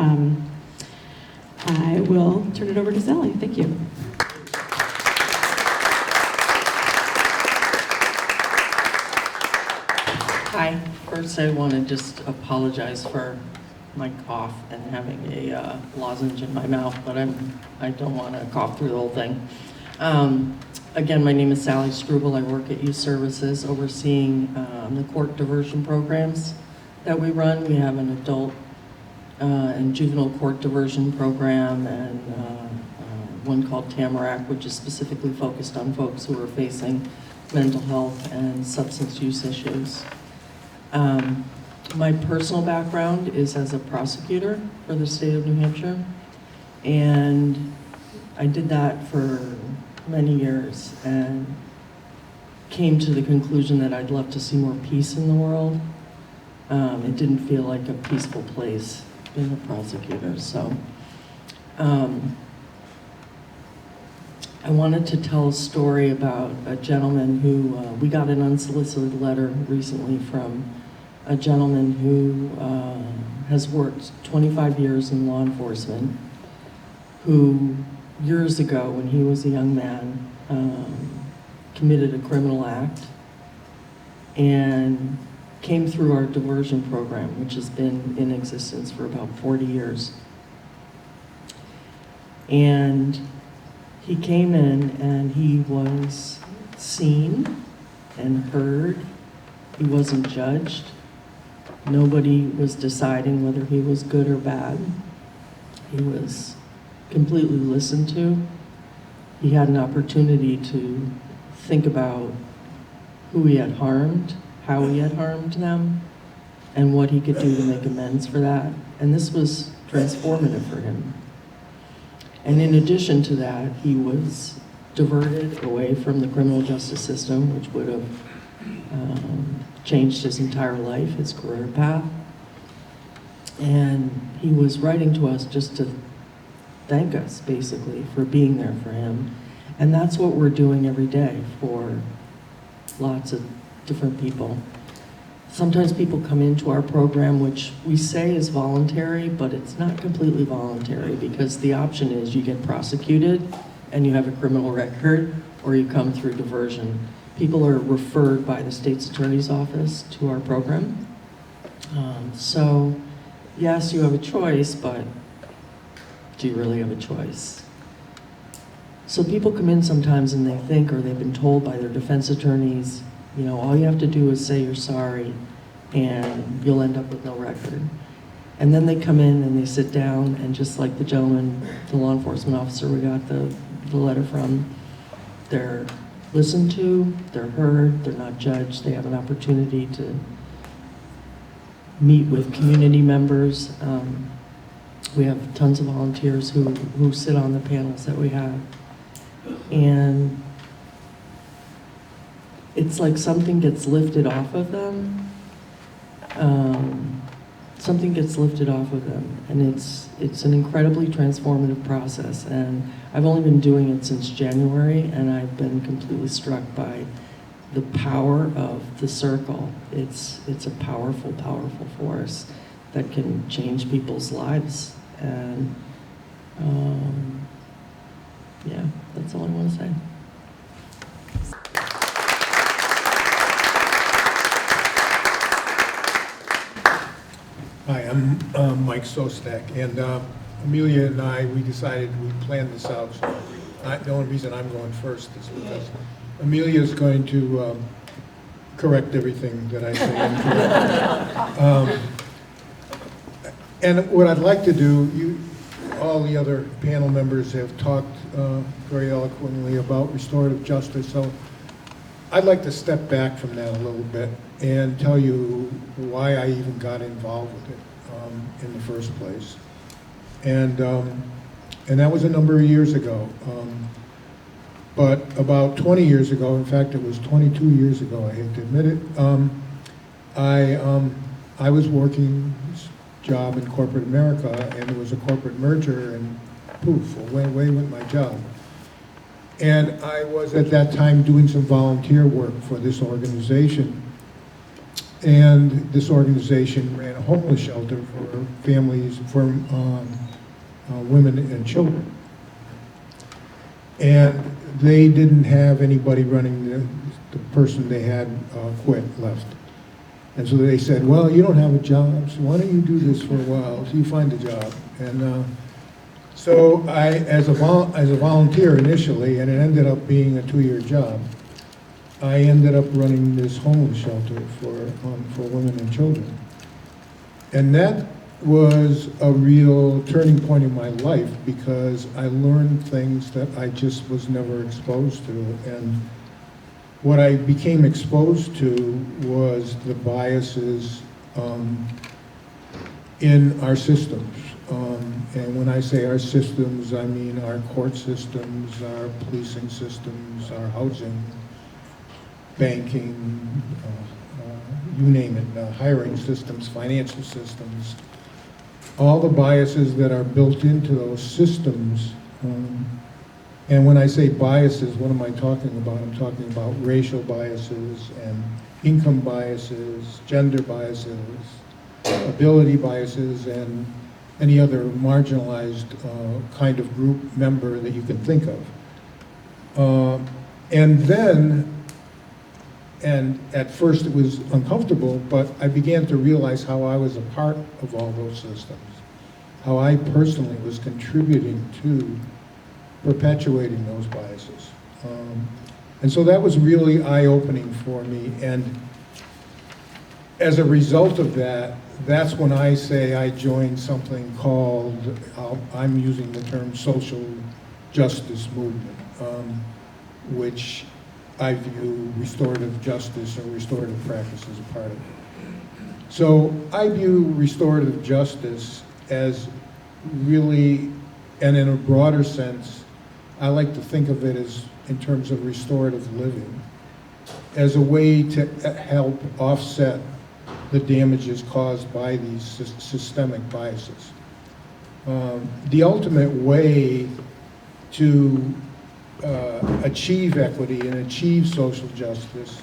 [SPEAKER 5] I will turn it over to Sally. Thank you.
[SPEAKER 6] Hi. First, I want to just apologize for my cough and having a lozenge in my mouth, but I don't want to cough through the whole thing. Again, my name is Sally Scribble. I work at Youth Services overseeing the court diversion programs that we run. We have an adult and juvenile court diversion program and one called Tamarack, which is specifically focused on folks who are facing mental health and substance use issues. My personal background is as a prosecutor for the state of New Hampshire, and I did that for many years and came to the conclusion that I'd love to see more peace in the world. It didn't feel like a peaceful place being a prosecutor, so I wanted to tell a story about a gentleman who, we got an unsolicited letter recently from a gentleman who has worked 25 years in law enforcement, who years ago, when he was a young man, committed a criminal act and came through our diversion program, which has been in existence for about 40 years. And he came in and he was seen and heard. He wasn't judged. Nobody was deciding whether he was good or bad. He was completely listened to. He had an opportunity to think about who he had harmed, how he had harmed them, and what he could do to make amends for that. And this was transformative for him. And in addition to that, he was diverted away from the criminal justice system, which would have changed his entire life, his career path. And he was writing to us just to thank us, basically, for being there for him. And that's what we're doing every day for lots of different people. Sometimes people come into our program, which we say is voluntary, but it's not completely voluntary, because the option is you get prosecuted and you have a criminal record, or you come through diversion. People are referred by the state's attorney's office to our program. So yes, you have a choice, but do you really have a choice? So people come in sometimes and they think, or they've been told by their defense attorneys, you know, all you have to do is say you're sorry and you'll end up with no record. And then they come in and they sit down, and just like the gentleman, the law enforcement officer we got the letter from, they're listened to, they're heard, they're not judged, they have an opportunity to meet with community members. We have tons of volunteers who sit on the panels that we have. And it's like something gets lifted off of them. Something gets lifted off of them, and it's an incredibly transformative process. And I've only been doing it since January, and I've been completely struck by the power of the circle. It's a powerful, powerful force that can change people's lives. And yeah, that's all I want to say.
[SPEAKER 8] Hi, I'm Mike Szostak, and Amelia and I, we decided we planned this out. So the only reason I'm going first is because Amelia is going to correct everything that I say. And what I'd like to do, all the other panel members have talked very eloquently about restorative justice, so I'd like to step back from that a little bit and tell you why I even got involved with it in the first place. And that was a number of years ago. But about 20 years ago, in fact, it was 22 years ago, I hate to admit it, I was working this job in corporate America, and there was a corporate merger, and poof, away went my job. And I was at that time doing some volunteer work for this organization. And this organization ran a homeless shelter for families, for women and children. And they didn't have anybody running, the person they had quit, left. And so they said, well, you don't have a job, so why don't you do this for a while till you find a job? And so I, as a volunteer initially, and it ended up being a 2-year job, I ended up running this homeless shelter for women and children. And that was a real turning point in my life because I learned things that I just was never exposed to. And what I became exposed to was the biases in our systems. And when I say our systems, I mean our court systems, our policing systems, our housing, banking, you name it, hiring systems, financial systems, all the biases that are built into those systems. And when I say biases, what am I talking about? I'm talking about racial biases and income biases, gender biases, ability biases, and any other marginalized kind of group member that you can think of. And at first it was uncomfortable, but I began to realize how I was a part of all those systems, how I personally was contributing to perpetuating those biases. And so that was really eye-opening for me. And as a result of that, that's when I say I joined something called, I'm using the term social justice movement, which I view restorative justice or restorative practice as a part of it. So I view restorative justice as really, and in a broader sense, I like to think of it as in terms of restorative living, as a way to help offset the damages caused by these systemic biases. The ultimate way to achieve equity and achieve social justice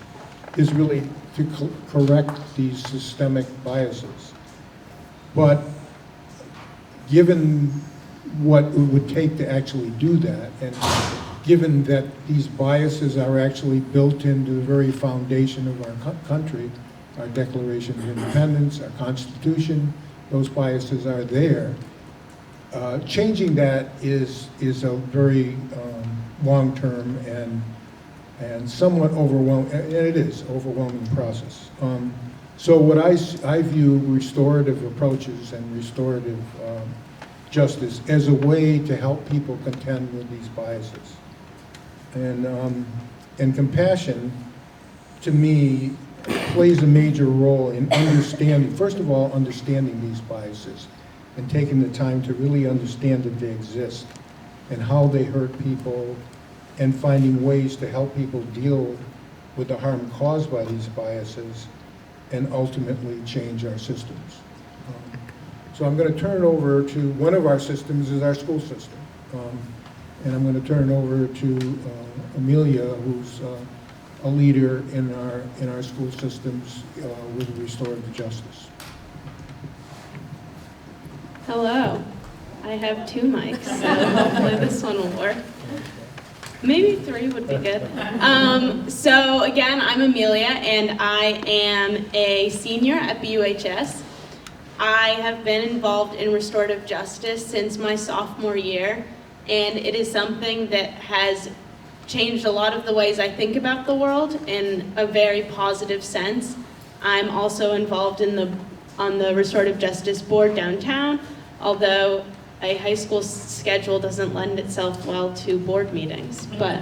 [SPEAKER 8] is really to correct these systemic biases. But given what it would take to actually do that, and given that these biases are actually built into the very foundation of our country, our Declaration of Independence, our Constitution, those biases are there. Changing that is a very long-term and somewhat overwhelming, and it is overwhelming process. So what I view restorative approaches and restorative justice as a way to help people contend with these biases. And compassion, to me, plays a major role in understanding, first of all, understanding these biases and taking the time to really understand that they exist and how they hurt people, and finding ways to help people deal with the harm caused by these biases and ultimately change our systems. So I'm going to turn it over to one of our systems is our school system. And I'm going to turn it over to Amelia, who's a leader in our school systems with restorative justice.
[SPEAKER 7] Hello. I have 2 mics, so hopefully this one will work. Maybe 3 would be good. So again, I'm Amelia, and I am a senior at BUHS. I have been involved in restorative justice since my sophomore year, and it is something that has changed a lot of the ways I think about the world in a very positive sense. I'm also involved on the Restorative Justice Board downtown, although a high school schedule doesn't lend itself well to board meetings, but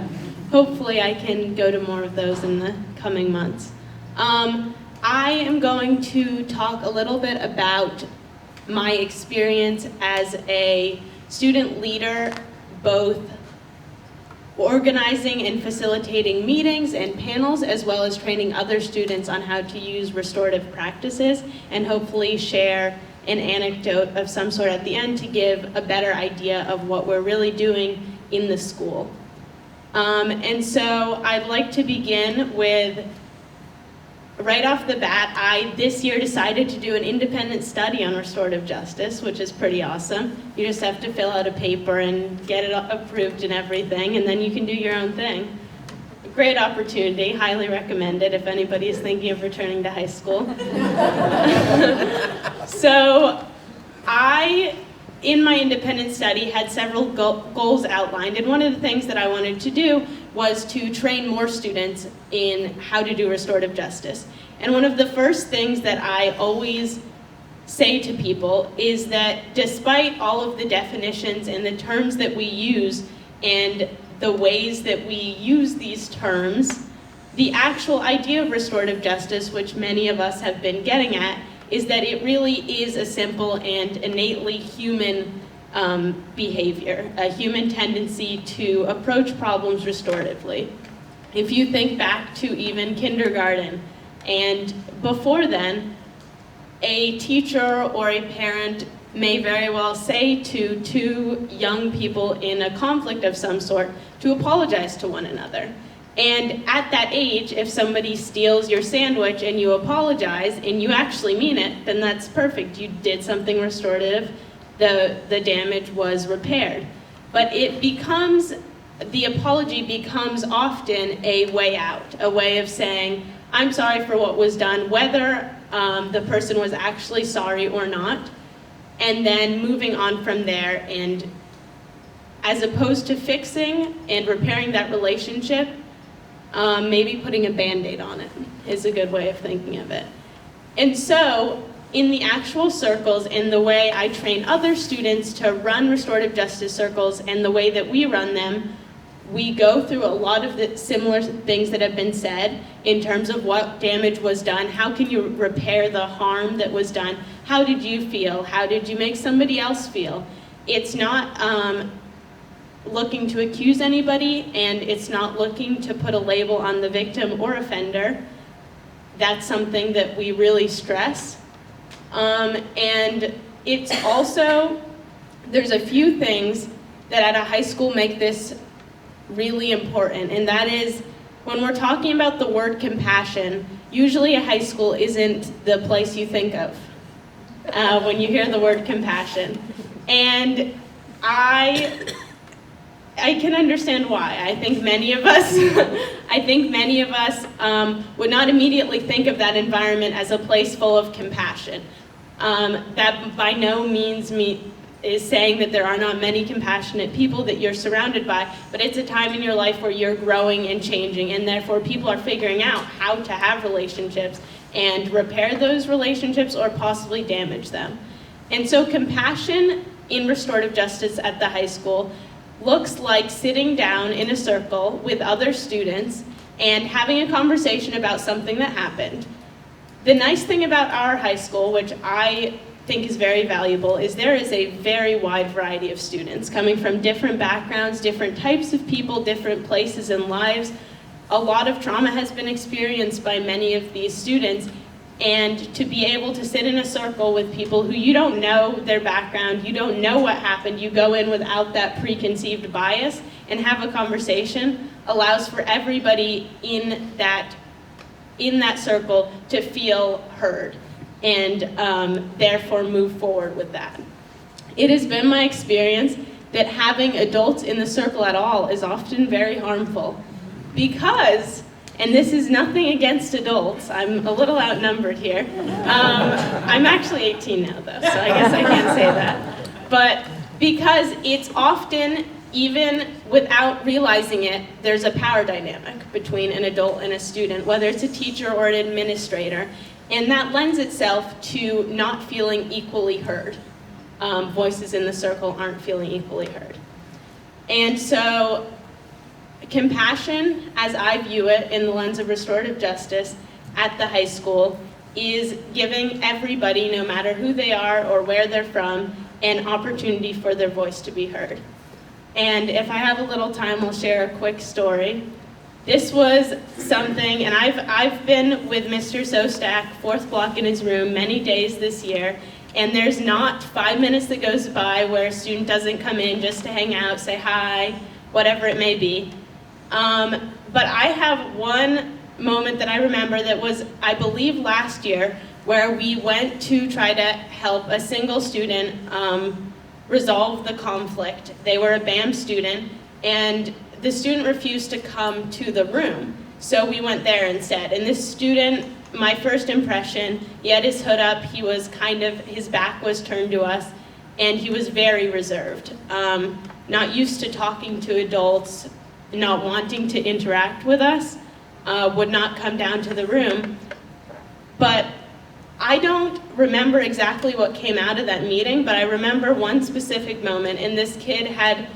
[SPEAKER 7] hopefully I can go to more of those in the coming months. I am going to talk a little bit about my experience as a student leader, both organizing and facilitating meetings and panels, as well as training other students on how to use restorative practices, and hopefully share an anecdote of some sort at the end to give a better idea of what we're really doing in the school. And so I'd like to begin with, right off the bat, I this year decided to do an independent study on restorative justice, which is pretty awesome. You just have to fill out a paper and get it approved and everything, and then you can do your own thing. Great opportunity, highly recommended if anybody is thinking of returning to high school. So I, in my independent study, had several goals outlined, and one of the things that I wanted to do was to train more students in how to do restorative justice. And one of the first things that I always say to people is that despite all of the definitions and the terms that we use and the ways that we use these terms, the actual idea of restorative justice, which many of us have been getting at, is that it really is a simple and innately human behavior, a human tendency to approach problems restoratively. If you think back to even kindergarten, and before then, a teacher or a parent may very well say to 2 young people in a conflict of some sort to apologize to one another. And at that age, if somebody steals your sandwich and you apologize and you actually mean it, then that's perfect. You did something restorative, the damage was repaired. But the apology becomes often a way out, a way of saying, I'm sorry for what was done, whether the person was actually sorry or not, and then moving on from there, and as opposed to fixing and repairing that relationship, maybe putting a Band-Aid on it is a good way of thinking of it. And so, in the actual circles, in the way I train other students to run restorative justice circles and the way that we run them, we go through a lot of the similar things that have been said in terms of what damage was done, how can you repair the harm that was done, how did you feel, how did you make somebody else feel. It's not looking to accuse anybody, and it's not looking to put a label on the victim or offender. That's something that we really stress. And it's also, there's a few things that at a high school make this really important, and that is when we're talking about the word compassion, usually a high school isn't the place you think of when you hear the word compassion. And I can understand why. I think many of us would not immediately think of that environment as a place full of compassion. That by no means is saying that there are not many compassionate people that you're surrounded by, but it's a time in your life where you're growing and changing, and therefore people are figuring out how to have relationships and repair those relationships or possibly damage them. And so compassion in restorative justice at the high school looks like sitting down in a circle with other students and having a conversation about something that happened. The nice thing about our high school, which I think is very valuable, is there is a very wide variety of students coming from different backgrounds, different types of people, different places in lives. A lot of trauma has been experienced by many of these students, And to be able to sit in a circle with people who you don't know their background, you don't know what happened, you go in without that preconceived bias and have a conversation allows for everybody in that circle to feel heard and therefore move forward with that. It has been my experience that having adults in the circle at all is often very harmful because, and this is nothing against adults, I'm a little outnumbered here. I'm actually 18 now though, so I guess I can't say that. But because it's often, even without realizing it, there's a power dynamic between an adult and a student, whether it's a teacher or an administrator, and that lends itself to not feeling equally heard. Voices in the circle aren't feeling equally heard. And so compassion, as I view it in the lens of restorative justice at the high school, is giving everybody, no matter who they are or where they're from, an opportunity for their voice to be heard. And if I have a little time, I'll share a quick story. This was something, and I've been with Mr. Szostak, fourth block in his room, many days this year, and there's not 5 minutes that goes by where a student doesn't come in just to hang out, say hi, whatever it may be. But I have one moment that I remember that was, I believe, last year, where we went to try to help a single student resolve the conflict. They were a BAM student, and the student refused to come to the room. So we went there instead. And this student, my first impression, he had his hood up, he was his back was turned to us, and he was very reserved. Not used to talking to adults, not wanting to interact with us, would not come down to the room. But I don't remember exactly what came out of that meeting, but I remember one specific moment, and this kid had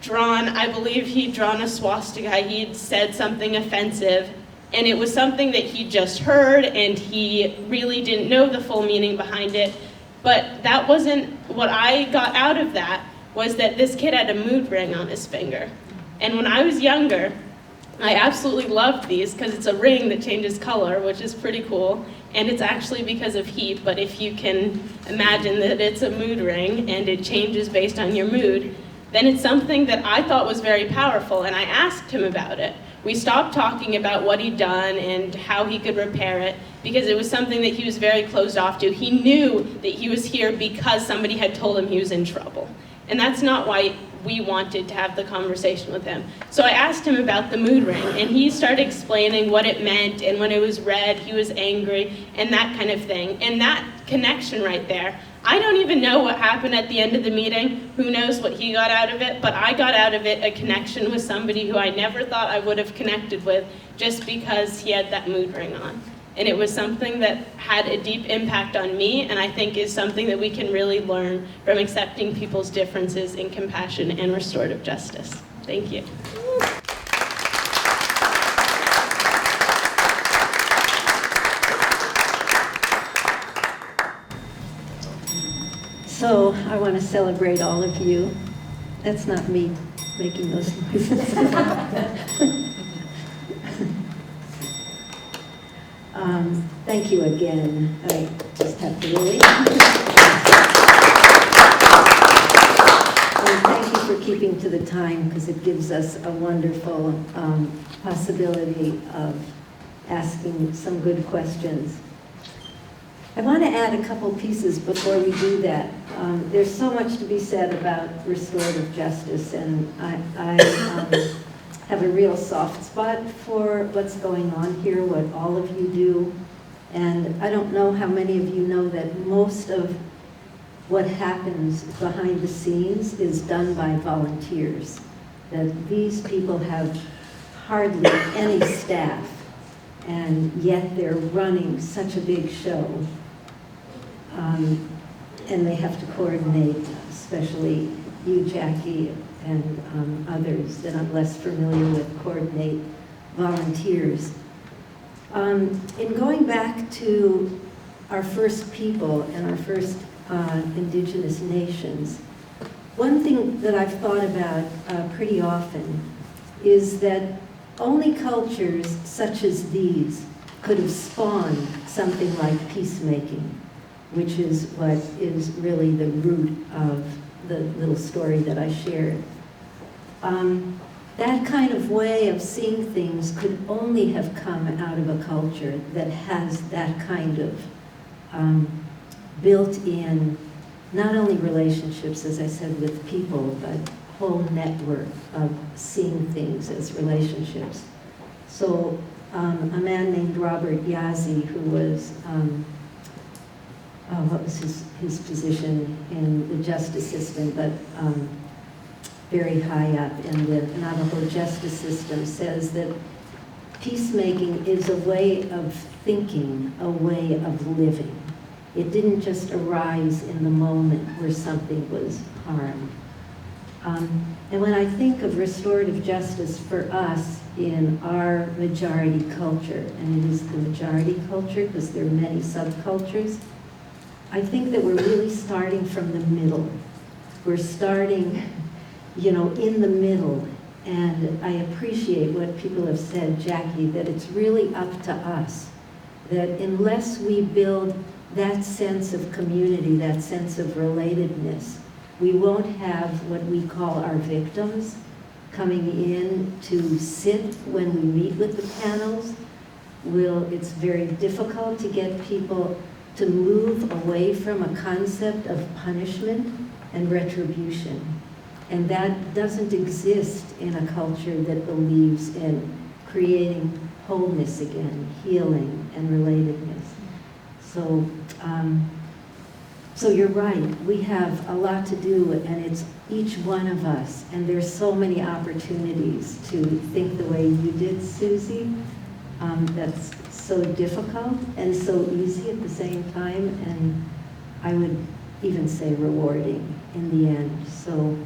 [SPEAKER 7] drawn, I believe he'd drawn a swastika, he'd said something offensive, and it was something that he just heard, and he really didn't know the full meaning behind it. But that wasn't, what I got out of that was that this kid had a mood ring on his finger. And when I was younger, I absolutely loved these because it's a ring that changes color, which is pretty cool. And it's actually because of heat, but if you can imagine that it's a mood ring and it changes based on your mood, then it's something that I thought was very powerful, and I asked him about it. We stopped talking about what he'd done and how he could repair it because it was something that he was very closed off to. He knew that he was here because somebody had told him he was in trouble. And that's not why we wanted to have the conversation with him. So I asked him about the mood ring, and he started explaining what it meant, and when it was red, he was angry, and that kind of thing. And that connection right there, I don't even know what happened at the end of the meeting. Who knows what he got out of it, but I got out of it a connection with somebody who I never thought I would have connected with just because he had that mood ring on. And it was something that had a deep impact on me, and I think is something that we can really learn from accepting people's differences in compassion and restorative justice. Thank you.
[SPEAKER 1] So I want to celebrate all of you. That's not me making those noises. Thank you again. I just have to really. And thank you for keeping to the time because it gives us a wonderful possibility of asking some good questions. I want to add a couple pieces before we do that. There's so much to be said about restorative justice, and I have a real soft spot for what's going on here, what all of you do. And I don't know how many of you know that most of what happens behind the scenes is done by volunteers. That these people have hardly any staff, and yet they're running such a big show. And they have to coordinate, especially you, Jackie, and others that I'm less familiar with, coordinate volunteers. In going back to our first people and our first indigenous nations, one thing that I've thought about pretty often is that only cultures such as these could have spawned something like peacemaking, which is what is really the root of the little story that I shared. That kind of way of seeing things could only have come out of a culture that has that kind of built-in, not only relationships, as I said, with people, but whole network of seeing things as relationships. So a man named Robert Yazzie, who was, what was his position in the justice system, but very high up in the Navajo justice system, says that peacemaking is a way of thinking, a way of living. It didn't just arise in the moment where something was harmed. And when I think of restorative justice for us in our majority culture, and it is the majority culture because there are many subcultures, I think that we're really starting from the middle. We're starting, in the middle. And I appreciate what people have said, Jackie, that it's really up to us. That unless we build that sense of community, that sense of relatedness, we won't have what we call our victims coming in to sit when we meet with the panels. It's very difficult to get people to move away from a concept of punishment and retribution. And that doesn't exist in a culture that believes in creating wholeness again, healing and relatedness. So you're right, we have a lot to do, and it's each one of us, and there's so many opportunities to think the way you did, Susie. That's so difficult and so easy at the same time, and I would even say rewarding in the end. So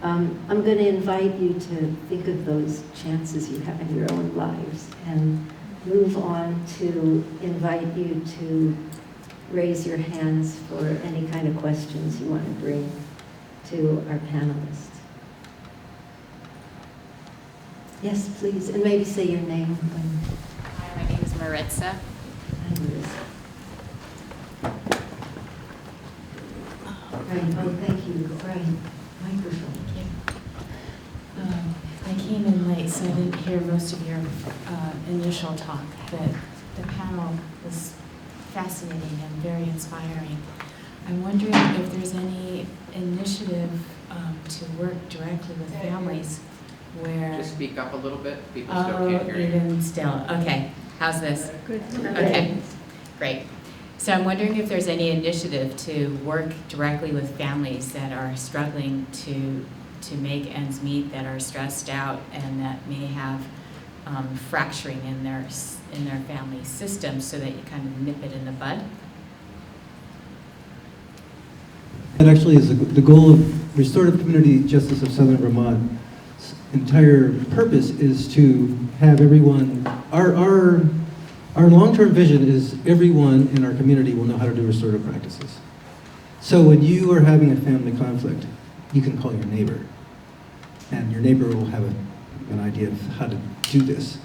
[SPEAKER 1] I'm going to invite you to think of those chances you have in your own lives and move on to invite you to raise your hands for any kind of questions you want to bring to our panelists. Yes, please, and maybe say your name.
[SPEAKER 9] Hi, my name is Maritza.
[SPEAKER 1] Hi, Marissa. Right, oh, thank you. Right, microphone.
[SPEAKER 9] I came in late, so I didn't hear most of your initial talk, but the panel was fascinating and very inspiring. I'm wondering if there's any initiative to work directly with families where...
[SPEAKER 10] Just speak up a little bit. People still can't hear you.
[SPEAKER 9] Even still. Okay. How's this?
[SPEAKER 1] Good.
[SPEAKER 9] Okay. Great. So I'm wondering if there's any initiative to work directly with families that are struggling to make ends meet, that are stressed out, and that may have fracturing in their family system, so that you kind of nip it in the bud.
[SPEAKER 4] That actually is the goal of Restorative Community Justice of Southern Vermont's entire purpose is to have everyone, our long-term vision is everyone in our community will know how to do restorative practices. So when you are having a family conflict, you can call your neighbor, and your neighbor will have an idea of how to do this.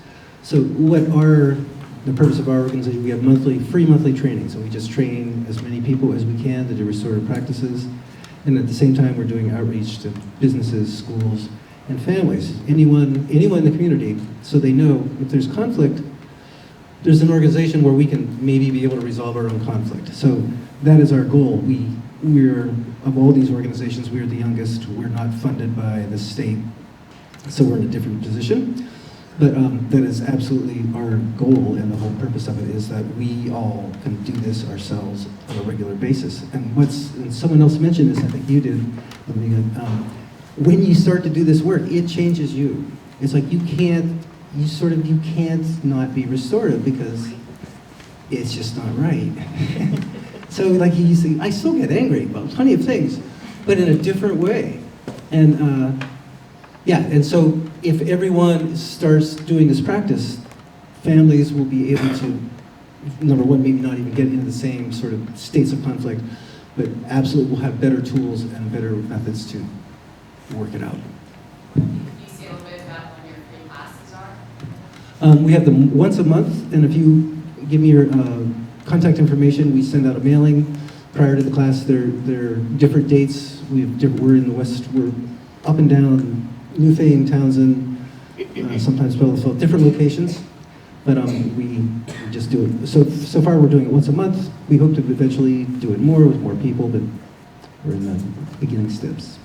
[SPEAKER 4] So the purpose of our organization, we have free monthly training, so we just train as many people as we can to do restorative practices, and at the same time we're doing outreach to businesses, schools, and families, anyone in the community, so they know if there's conflict, there's an organization where we can maybe be able to resolve our own conflict. So that is our goal. We're, of all these organizations, we're the youngest. We're not funded by the state, so we're in a different position. But that is absolutely our goal, and the whole purpose of it is that we all can do this ourselves on a regular basis. And someone else mentioned this, I think you did, Amelia, when you start to do this work, it changes you. It's like you can't not be restorative because it's just not right. So like you see, I still get angry about plenty of things, but in a different way. And and so if everyone starts doing this practice, families will be able to, number one, maybe not even get into the same sort of states of conflict, but absolutely will have better tools and better methods to work it out.
[SPEAKER 9] Can you say a little bit about when your free classes are?
[SPEAKER 4] We have them once a month, and if you give me your contact information. We send out a mailing prior to the class. There are different dates. We're in the West. We're up and down Newfane, Townsend, sometimes Bellasville, different locations. But we just do it. So far, we're doing it once a month. We hope to eventually do it more with more people, but we're in the beginning steps.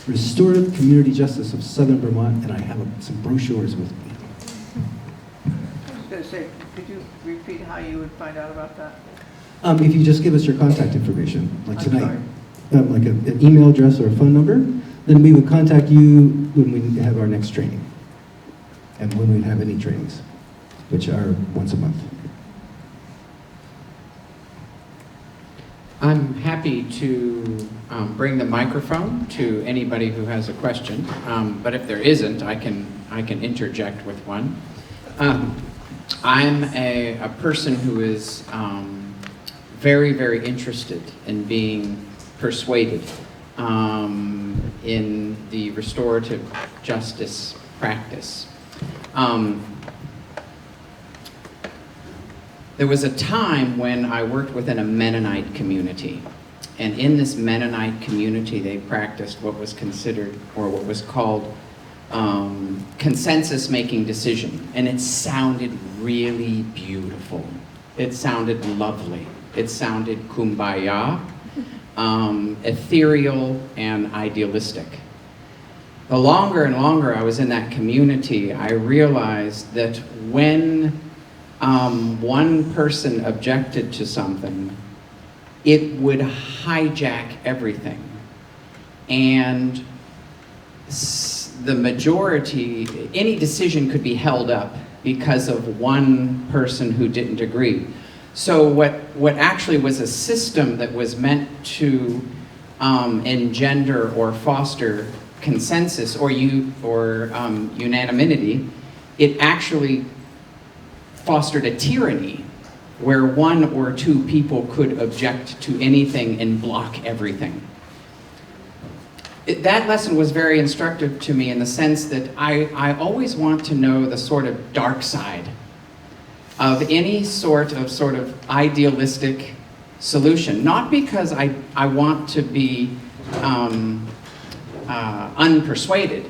[SPEAKER 4] Restorative Community Justice of Southern Vermont, and I have some brochures with me.
[SPEAKER 11] I was going to say, could you repeat how you would find out about that?
[SPEAKER 4] If you just give us your contact information, like
[SPEAKER 11] I'm
[SPEAKER 4] tonight, like an email address or a phone number, then we would contact you when we have our next training, and when we have any trainings, which are once a month.
[SPEAKER 10] I'm happy to bring the microphone to anybody who has a question, but if there isn't, I can interject with one. I'm a person who is very, very interested in being persuaded in the restorative justice practice. There was a time when I worked within a Mennonite community, and in this Mennonite community they practiced what was considered, or what was called, consensus-making decision, and it sounded really beautiful. It sounded lovely. It sounded kumbaya, ethereal and idealistic. The longer and longer I was in that community, I realized that when one person objected to something, it would hijack everything. And the majority, any decision could be held up because of one person who didn't agree. So what actually was a system that was meant to engender or foster consensus or unanimity, it actually fostered a tyranny where one or two people could object to anything and block everything. That lesson was very instructive to me in the sense that I always want to know the sort of dark side of any sort of idealistic solution. Not because I want to be unpersuaded,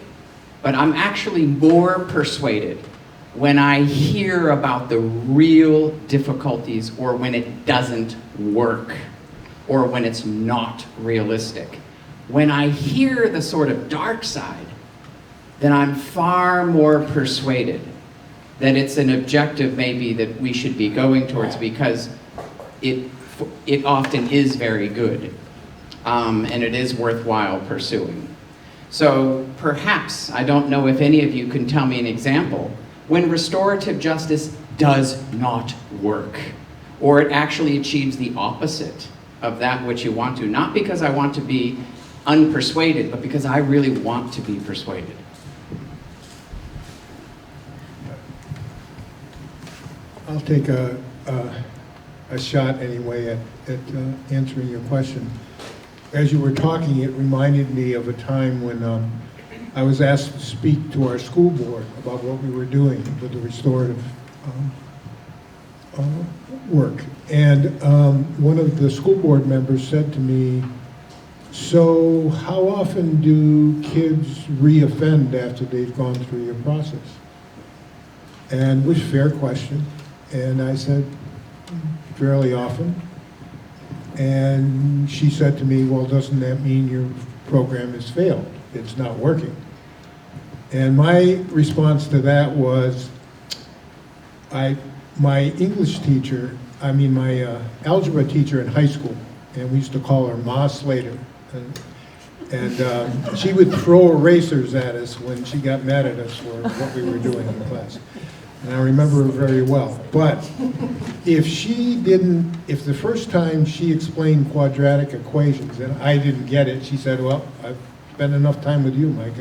[SPEAKER 10] but I'm actually more persuaded when I hear about the real difficulties, or when it doesn't work, or when it's not realistic. When I hear the sort of dark side, then I'm far more persuaded that it's an objective maybe that we should be going towards, because it often is very good, and it is worthwhile pursuing. So perhaps, I don't know if any of you can tell me an example when restorative justice does not work, or it actually achieves the opposite of that which you want to, not because I want to be unpersuaded, but because I really want to be persuaded.
[SPEAKER 8] I'll take a shot anyway at answering your question. As you were talking, it reminded me of a time when I was asked to speak to our school board about what we were doing with the restorative work. And one of the school board members said to me, "So how often do kids reoffend after they've gone through your process?" And it was a fair question. And I said, "Fairly often." And she said to me, "Well, doesn't that mean your program has failed? It's not working?" And my response to that was, my English teacher, my algebra teacher in high school, and we used to call her Ma Slater, and she would throw erasers at us when she got mad at us for what we were doing in class. And I remember her very well. But if the first time she explained quadratic equations and I didn't get it, she said, "Well, I've spent enough time with you, Mike,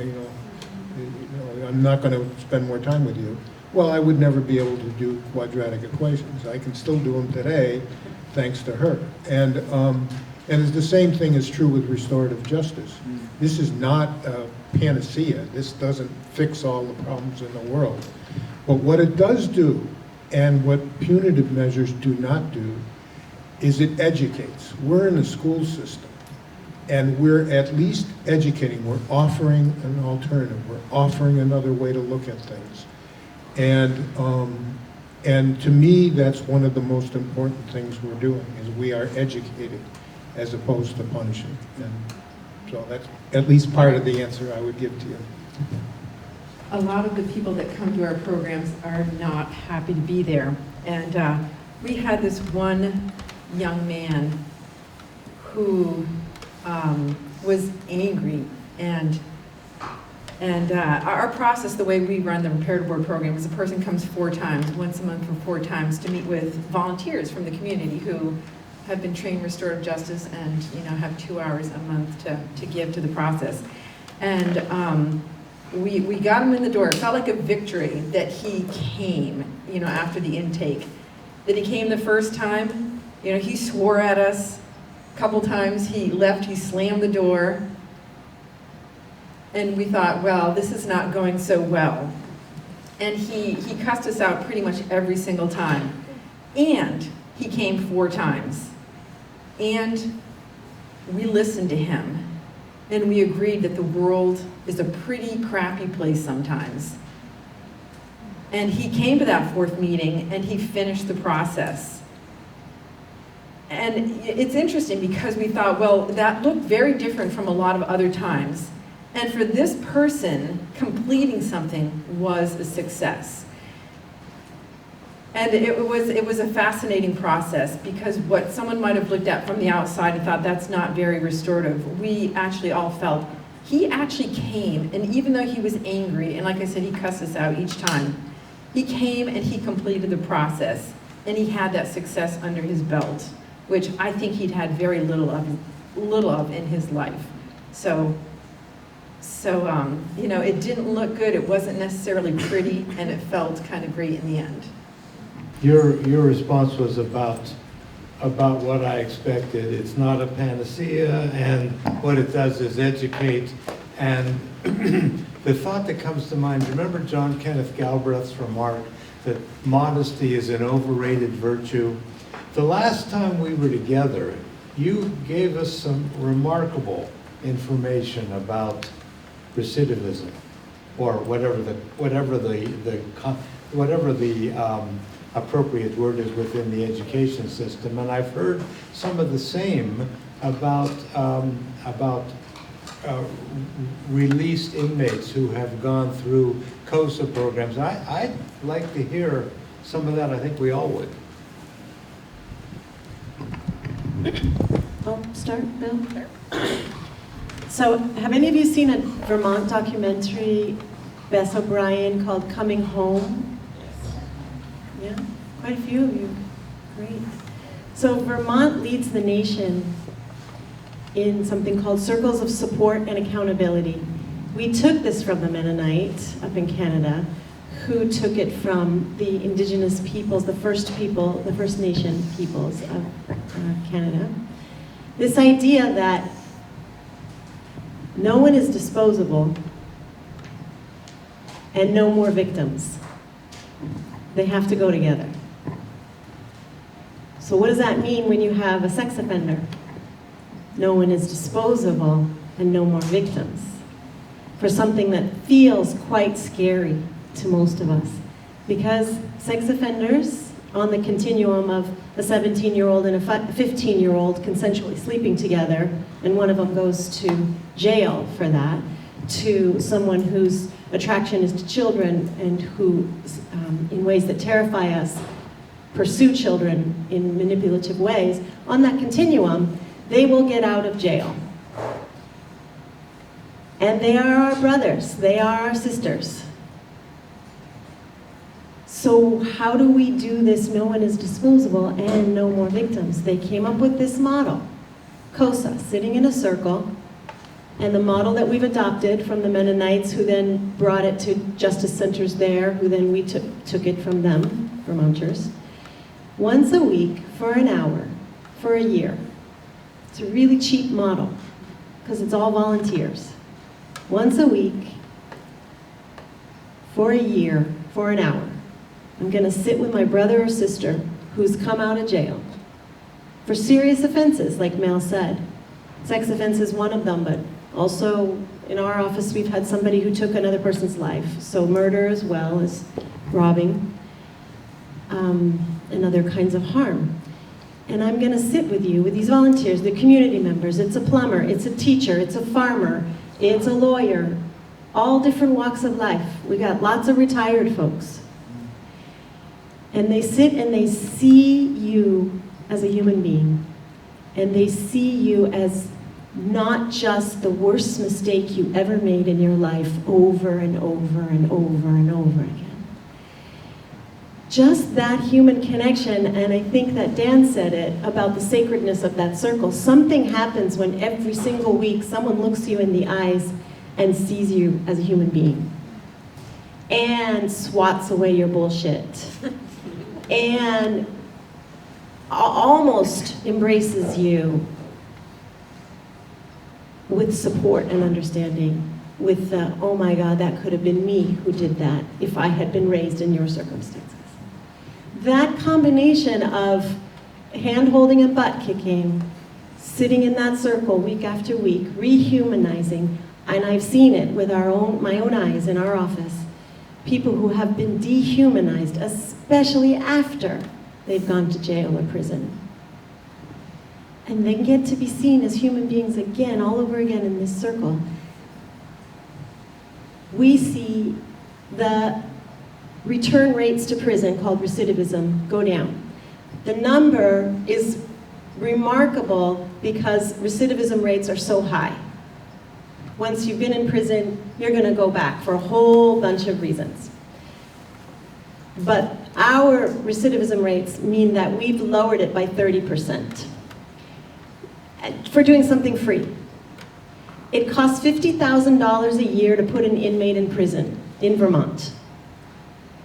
[SPEAKER 8] I'm not going to spend more time with you." Well, I would never be able to do quadratic equations. I can still do them today, thanks to her. And the same thing is true with restorative justice. This is not a panacea. This doesn't fix all the problems in the world. But what it does do And what punitive measures do not do is it educates. We're in a school system, and we're at least educating. We're offering an alternative. We're offering another way to look at things. And to me, that's one of the most important things we're doing, is we are educating as opposed to punishing. And so that's at least part of the answer I would give to you.
[SPEAKER 2] A lot of the people that come to our programs are not happy to be there. And we had this one young man who was angry, and our process, the way we run the Repair Board program, is a person comes 4 times, once a month for 4 times, to meet with volunteers from the community who have been trained restorative justice and have 2 hours a month to give to the process. And we got him in the door. It felt like a victory that he came, after the intake. That he came the first time, he swore at us a couple times. He left, he slammed the door. And we thought, well, this is not going so well. And he cussed us out pretty much every single time. And he came 4 times. And we listened to him. And we agreed that the world is a pretty crappy place sometimes. And he came to that 4th meeting and he finished the process. And it's interesting because we thought, well, that looked very different from a lot of other times. And for this person, completing something was a success. And it was a fascinating process, because what someone might have looked at from the outside and thought that's not very restorative, we actually all felt he actually came, and even though he was angry, and like I said, he cussed us out each time, he came and he completed the process, and he had that success under his belt, which I think he'd had very little of in his life. So it didn't look good, it wasn't necessarily pretty, and it felt kind of great in the end.
[SPEAKER 12] Your response was about what I expected. It's not a panacea, and what it does is educate. And the thought that comes to mind, remember John Kenneth Galbraith's remark that modesty is an overrated virtue? The last time we were together, you gave us some remarkable information about recidivism, or whatever the appropriate word is within the education system. And I've heard some of the same about released inmates who have gone through COSA programs. I'd like to hear some of that. I think we all would.
[SPEAKER 3] I'll start, Bill. So, have any of you seen a Vermont documentary, Bess O'Brien, called Coming Home? Yeah, quite a few of you. Great. So Vermont leads the nation in something called Circles of Support and Accountability. We took this from the Mennonites up in Canada, who took it from the indigenous peoples, the First Nation peoples of Canada. This idea that no one is disposable and no more victims. They have to go together. So what does that mean when you have a sex offender? No one is disposable and no more victims. For something that feels quite scary to most of us. Because sex offenders, on the continuum of a 17-year-old and a 15-year-old consensually sleeping together, and one of them goes to jail for that, to someone whose attraction is to children and who, in ways that terrify us, pursue children in manipulative ways, on that continuum, they will get out of jail. And they are our brothers, they are our sisters. So how do we do this no one is disposable and no more victims? They came up with this model, COSA, sitting in a circle, and the model that we've adopted from the Mennonites, who then brought it to justice centers there, who then we took it from them, Vermonters. Once a week for an hour, for a year. It's a really cheap model, because it's all volunteers. Once a week, for a year, for an hour. I'm going to sit with my brother or sister who's come out of jail for serious offenses, like Mel said. Sex offense is one of them, but also in our office we've had somebody who took another person's life. So murder as well as robbing and other kinds of harm. And I'm going to sit with you, with these volunteers, the community members. It's a plumber, it's a teacher, it's a farmer, it's a lawyer, all different walks of life. We got lots of retired folks. And they sit and they see you as a human being. And they see you as not just the worst mistake you ever made in your life over and over and over and over again. Just that human connection, and I think that Dan said it about the sacredness of that circle. Something happens when every single week someone looks you in the eyes and sees you as a human being and swats away your bullshit and almost embraces you with support and understanding, with the, oh my God, that could have been me who did that if I had been raised in your circumstances. That combination of hand-holding and butt-kicking, sitting in that circle week after week, rehumanizing, and I've seen it with my own eyes in our office, people who have been dehumanized, especially after they've gone to jail or prison. And then get to be seen as human beings again, all over again in this circle. We see the return rates to prison, called recidivism, go down. The number is remarkable because recidivism rates are so high. Once you've been in prison, you're going to go back for a whole bunch of reasons. But our recidivism rates mean that we've lowered it by 30% for doing something free. It costs $50,000 a year to put an inmate in prison in Vermont.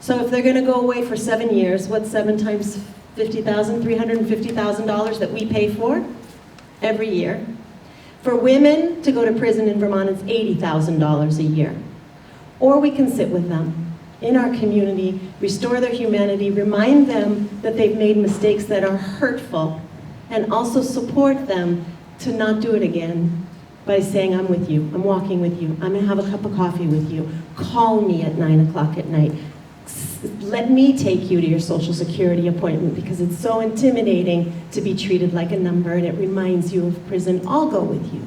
[SPEAKER 3] So if they're going to go away for 7 years, what's 7 times $50,000? $350,000 that we pay for every year. For women to go to prison in Vermont, it's $80,000 a year. Or we can sit with them in our community, restore their humanity, remind them that they've made mistakes that are hurtful, and also support them to not do it again by saying, I'm with you, I'm walking with you, I'm going to have a cup of coffee with you, call me at 9 o'clock at night. Let me take you to your Social Security appointment because it's so intimidating to be treated like a number and it reminds you of prison. I'll go with you.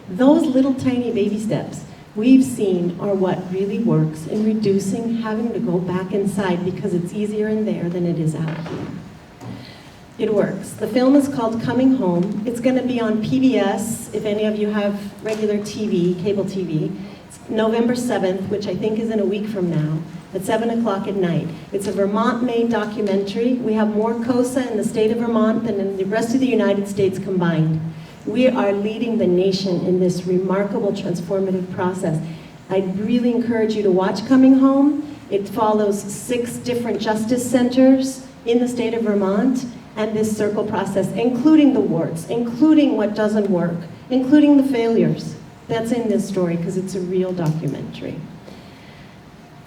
[SPEAKER 3] Those little tiny baby steps we've seen are what really works in reducing having to go back inside because it's easier in there than it is out here. It works. The film is called Coming Home. It's going to be on PBS if any of you have regular TV, cable TV. It's November 7th, which I think is in a week from now, at 7 o'clock at night. It's a Vermont-made documentary. We have more COSA in the state of Vermont than in the rest of the United States combined. We are leading the nation in this remarkable transformative process. I'd really encourage you to watch Coming Home. It follows 6 different justice centers in the state of Vermont and this circle process, including the warts, including what doesn't work, including the failures. That's in this story because it's a real documentary.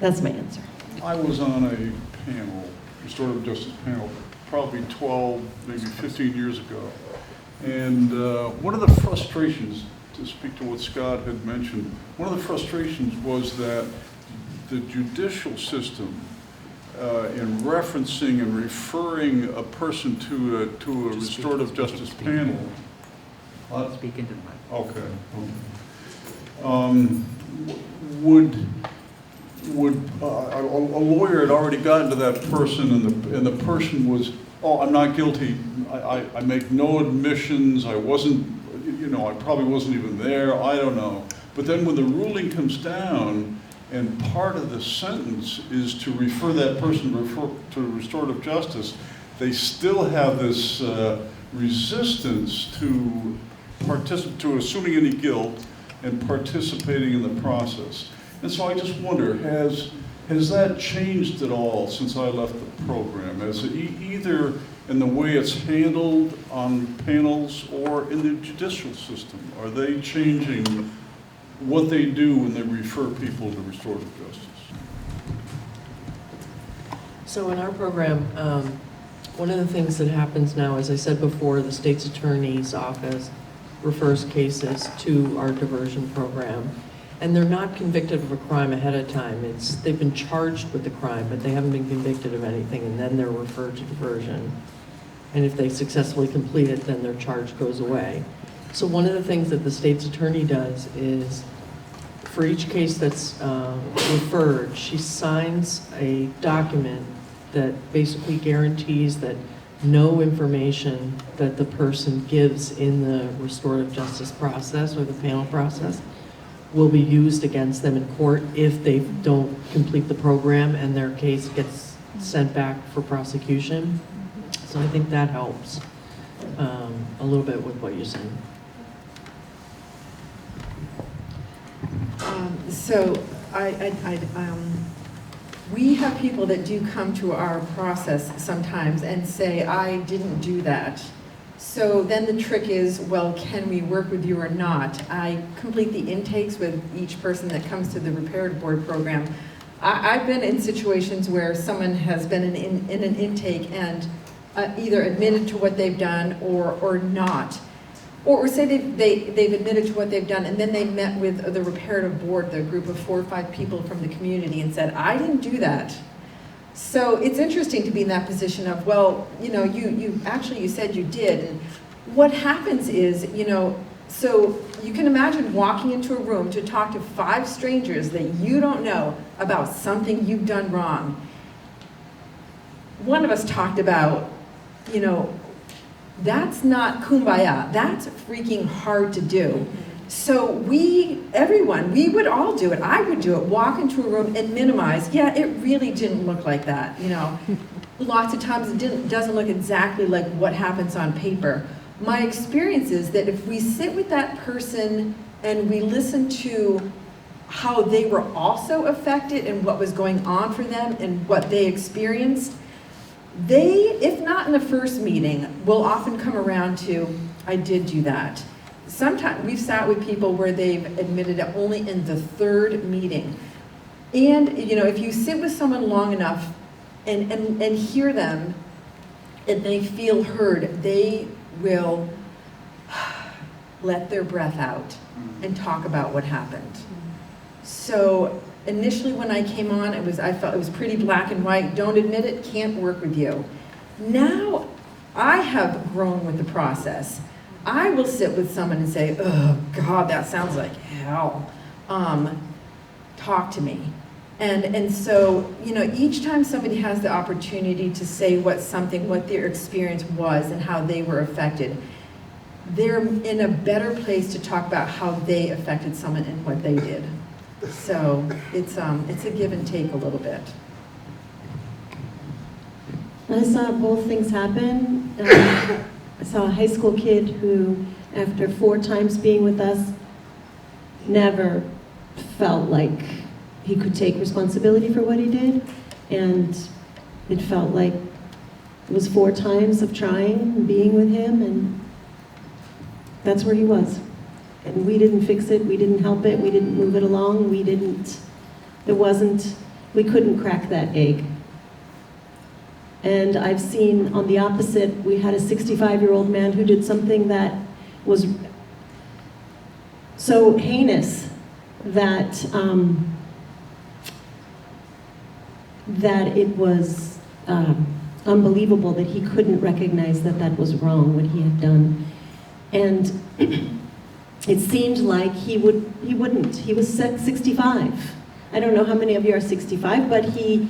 [SPEAKER 3] That's my answer.
[SPEAKER 13] I was on a panel, restorative justice panel, probably 12, maybe 15 years ago. And one of the frustrations, to speak to what Scott had mentioned, one of the frustrations was that the judicial system, in referencing and referring a person to a restorative justice panel.
[SPEAKER 10] Speak into the mic.
[SPEAKER 13] Okay. A lawyer had already gotten to that person, and the person was, oh, I'm not guilty. I make no admissions. I wasn't, I probably wasn't even there. I don't know. But then when the ruling comes down, and part of the sentence is to refer that person to restorative justice, they still have this resistance to assuming any guilt and participating in the process. And so I just wonder, has that changed at all since I left the program? Has it either in the way it's handled on panels or in the judicial system? Are they changing what they do when they refer people to restorative justice?
[SPEAKER 6] So in our program, one of the things that happens now, as I said before, the state's attorney's office refers cases to our diversion program. And they're not convicted of a crime ahead of time. They've been charged with the crime, but they haven't been convicted of anything, and then they're referred to diversion. And if they successfully complete it, then their charge goes away. So one of the things that the state's attorney does is, for each case that's referred, she signs a document that basically guarantees that no information that the person gives in the restorative justice process or the panel process will be used against them in court if they don't complete the program and their case gets sent back for prosecution. So I think that helps a little bit with what you're saying.
[SPEAKER 2] We have people that do come to our process sometimes and say, I didn't do that. So then the trick is, well, can we work with you or not? I complete the intakes with each person that comes to the reparative board program. I've been in situations where someone has been in an intake and either admitted to what they've done or not. Or say they've admitted to what they've done, and then they met with the reparative board, the group of 4 or 5 people from the community, and said, I didn't do that. So it's interesting to be in that position of, well, you said you did. And what happens is, so you can imagine walking into a room to talk to 5 strangers that you don't know about something you've done wrong. One of us talked about, that's not kumbaya. That's freaking hard to do. So we would all do it. I would do it. Walk into a room and minimize. Yeah, it really didn't look like that. Lots of times it doesn't look exactly like what happens on paper. My experience is that if we sit with that person and we listen to how they were also affected and what was going on for them and what they experienced, they, if not in the first meeting, will often come around to, I did do that. Sometimes we've sat with people where they've admitted it only in the 3rd meeting. And, if you sit with someone long enough and hear them and they feel heard, they will let their breath out and talk about what happened. So initially when I came on, I felt it was pretty black and white. Don't admit it, can't work with you. Now I have grown with the process. I will sit with someone and say, oh God, that sounds like hell. Talk to me. And so, each time somebody has the opportunity to say what their experience was and how they were affected, they're in a better place to talk about how they affected someone and what they did. So it's a give and take a little bit.
[SPEAKER 3] I saw both things happen. I saw a high school kid who, after 4 times being with us, never felt like he could take responsibility for what he did. And it felt like it was 4 times of trying and being with him, and that's where he was. And we didn't fix it, we didn't help it, we didn't move it along, we couldn't crack that egg. And I've seen on the opposite, we had a 65-year-old man who did something that was so heinous that that it was unbelievable that he couldn't recognize that that was wrong, what he had done. And it seemed like he wouldn't. He was 65. I don't know how many of you are 65, but he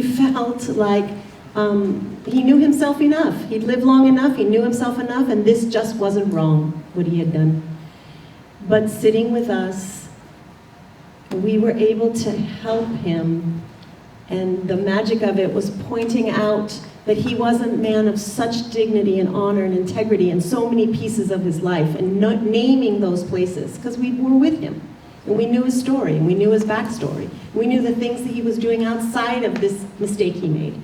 [SPEAKER 3] felt like he knew himself enough. He'd lived long enough, he knew himself enough, and this just wasn't wrong, what he had done. But sitting with us, we were able to help him, and the magic of it was pointing out that he was a man of such dignity and honor and integrity in so many pieces of his life, and not naming those places, because we were with him. And we knew his story, and we knew his backstory. We knew the things that he was doing outside of this mistake he made.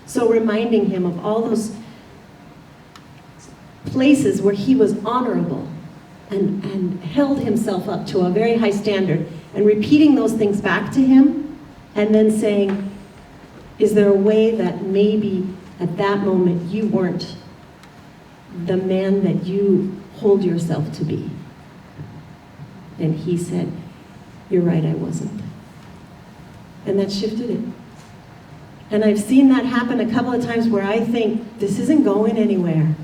[SPEAKER 3] So reminding him of all those places where he was honorable and held himself up to a very high standard, and repeating those things back to him, and then saying, Is there a way that maybe at that moment you weren't the man that you hold yourself to be? And he said, you're right, I wasn't. And that shifted it. And I've seen that happen a couple of times where I think, this isn't going anywhere.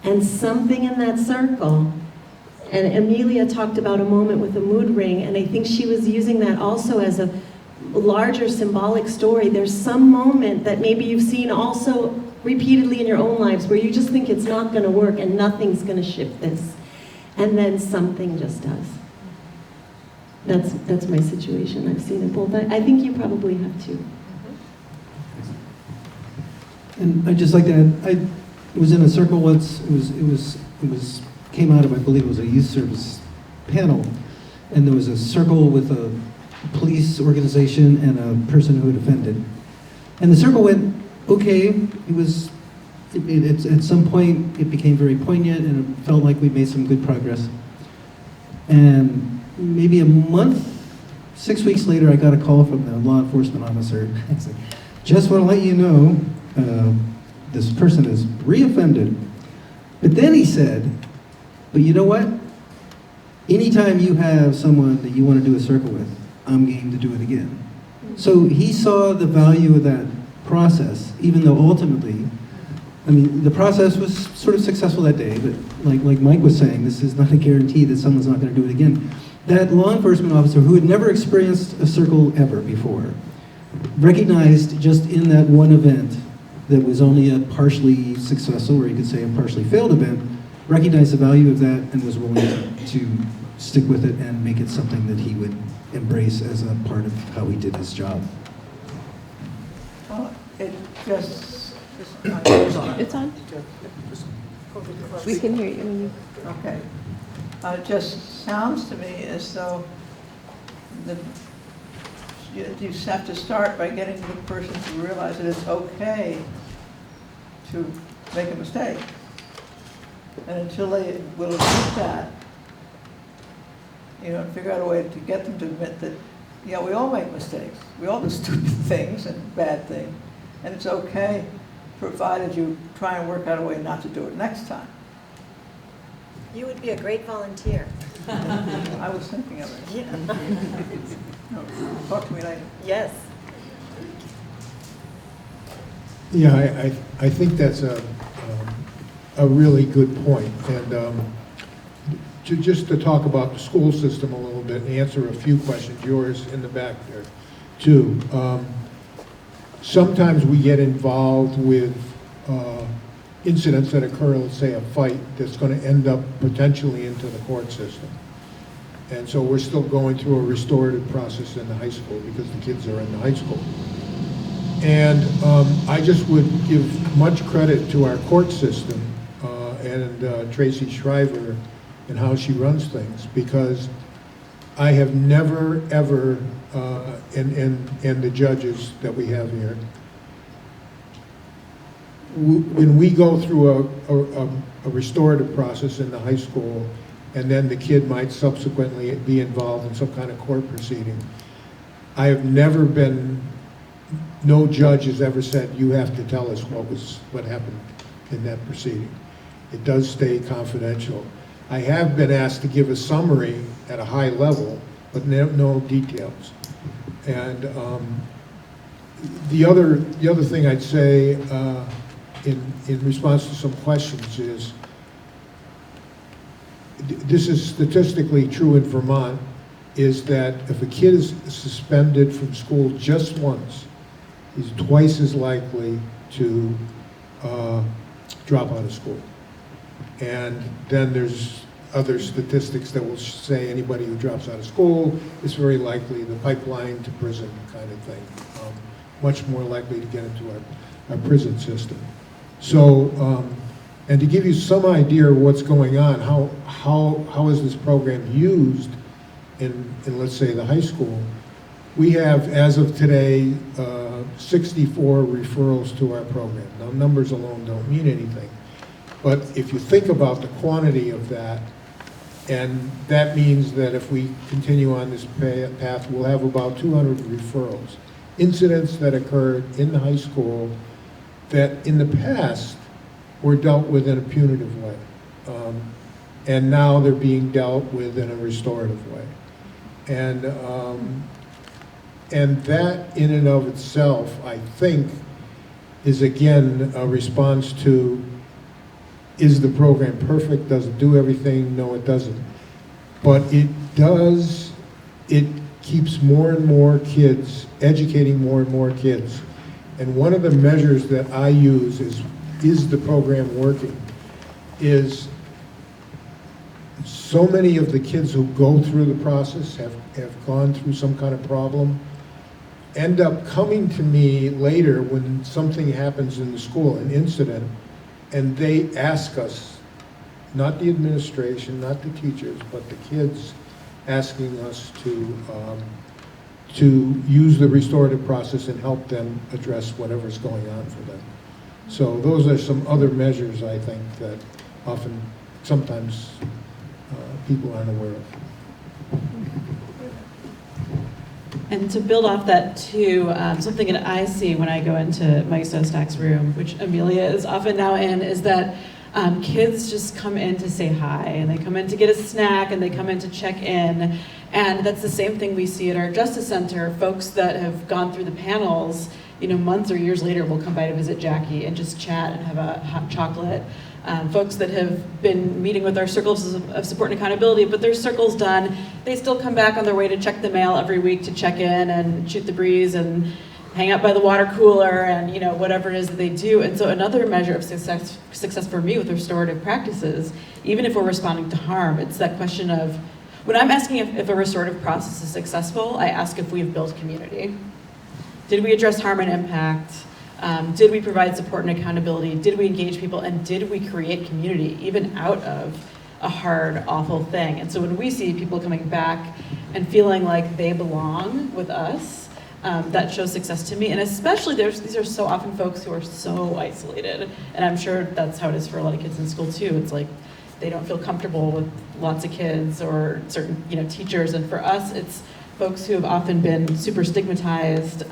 [SPEAKER 3] And something in that circle, and Amelia talked about a moment with a mood ring, and I think she was using that also as a larger symbolic story. There's some moment that maybe you've seen also repeatedly in your own lives where you just think it's not going to work and nothing's going to shift this. And then something just does. That's my situation. I've seen it both. I think you probably have too.
[SPEAKER 4] And I'd just like to add, I was in a circle once. It was came out of, I believe it was a youth service panel, and there was a circle with a police organization and a person who had offended. And the circle went, okay, at some point it became very poignant and it felt like we made some good progress. And maybe a month, 6 weeks later, I got a call from the law enforcement officer. I said, just want to let you know, this person is reoffended. But then he said, but you know what? Anytime you have someone that you want to do a circle with, I'm game to do it again. So he saw the value of that process, even though ultimately, I mean, the process was sort of successful that day, but like Mike was saying, this is not a guarantee that someone's not going to do it again. That law enforcement officer who had never experienced a circle ever before recognized just in that one event that was only a partially successful, or you could say a partially failed event, recognized the value of that and was willing to stick with it and make it something that he would embrace as a part of how he did his job.
[SPEAKER 11] Well, it just...
[SPEAKER 14] It's on. We can hear you.
[SPEAKER 11] Okay. It just sounds to me as though you have to start by getting the person to realize that it's okay to make a mistake. And until they will admit that, figure out a way to get them to admit that, yeah, we all make mistakes. We all do stupid things and bad things. And it's okay, provided you try and work out a way not to do it next time.
[SPEAKER 15] You would be a great volunteer.
[SPEAKER 11] I was thinking of it.
[SPEAKER 15] Yeah.
[SPEAKER 11] No, talk to me later.
[SPEAKER 15] Yes.
[SPEAKER 8] Yeah, I think that's a really good point. And just to talk about the school system a little bit and answer a few questions, yours in the back there too. Sometimes we get involved with incidents that occur, let's say a fight, that's going to end up potentially into the court system. And so we're still going through a restorative process in the high school because the kids are in the high school. And I just would give much credit to our court system and Tracy Shriver and how she runs things, because I have never, ever, and the judges that we have here, when we go through a restorative process in the high school, and then the kid might subsequently be involved in some kind of court proceeding, I have never been, no judge has ever said, you have to tell us what happened in that proceeding. It does stay confidential. I have been asked to give a summary at a high level, but no details. And the other thing I'd say in response to some questions is, this is statistically true in Vermont, is that if a kid is suspended from school just once, he's twice as likely to drop out of school. And then there's other statistics that will say anybody who drops out of school is very likely the pipeline to prison kind of thing, much more likely to get into our prison system. So, and to give you some idea of what's going on, how is this program used in let's say the high school, we have, as of today, 64 referrals to our program. Now, numbers alone don't mean anything, but if you think about the quantity of that, and that means that if we continue on this path, we'll have about 200 referrals incidents that occurred in the high school that in the past were dealt with in a punitive way. And now they're being dealt with in a restorative way. And that in and of itself, I think, is again a response to, is the program perfect? Does it do everything? No, it doesn't. But it does, it keeps more and more kids, educating more and more kids. And one of the measures that I use is the program working? Is so many of the kids who go through the process, have gone through some kind of problem, end up coming to me later when something happens in the school, an incident, and they ask us, not the administration, not the teachers, but the kids asking us to use the restorative process and help them address whatever's going on for them. So those are some other measures, I think, that sometimes people aren't aware of.
[SPEAKER 5] And to build off that too, something that I see when I go into Mike Szostak's room, which Amelia is often now in, is that kids just come in to say hi, and they come in to get a snack, and they come in to check in. And that's the same thing we see at our Justice Center. Folks that have gone through the panels, months or years later will come by to visit Jackie and just chat and have a hot chocolate. Folks that have been meeting with our circles of support and accountability, but their circle's done, they still come back on their way to check the mail every week to check in and shoot the breeze and hang out by the water cooler and whatever it is that they do. And so another measure of success for me with restorative practices, even if we're responding to harm, it's that question of, when I'm asking if a restorative process is successful, I ask if we've built community. Did we address harm and impact? Did we provide support and accountability? Did we engage people? And did we create community, even out of a hard, awful thing? And so when we see people coming back and feeling like they belong with us, that shows success to me. And especially, these are so often folks who are so isolated. And I'm sure that's how it is for a lot of kids in school too. It's like they don't feel comfortable with lots of kids or certain teachers. And for us, it's folks who have often been super stigmatized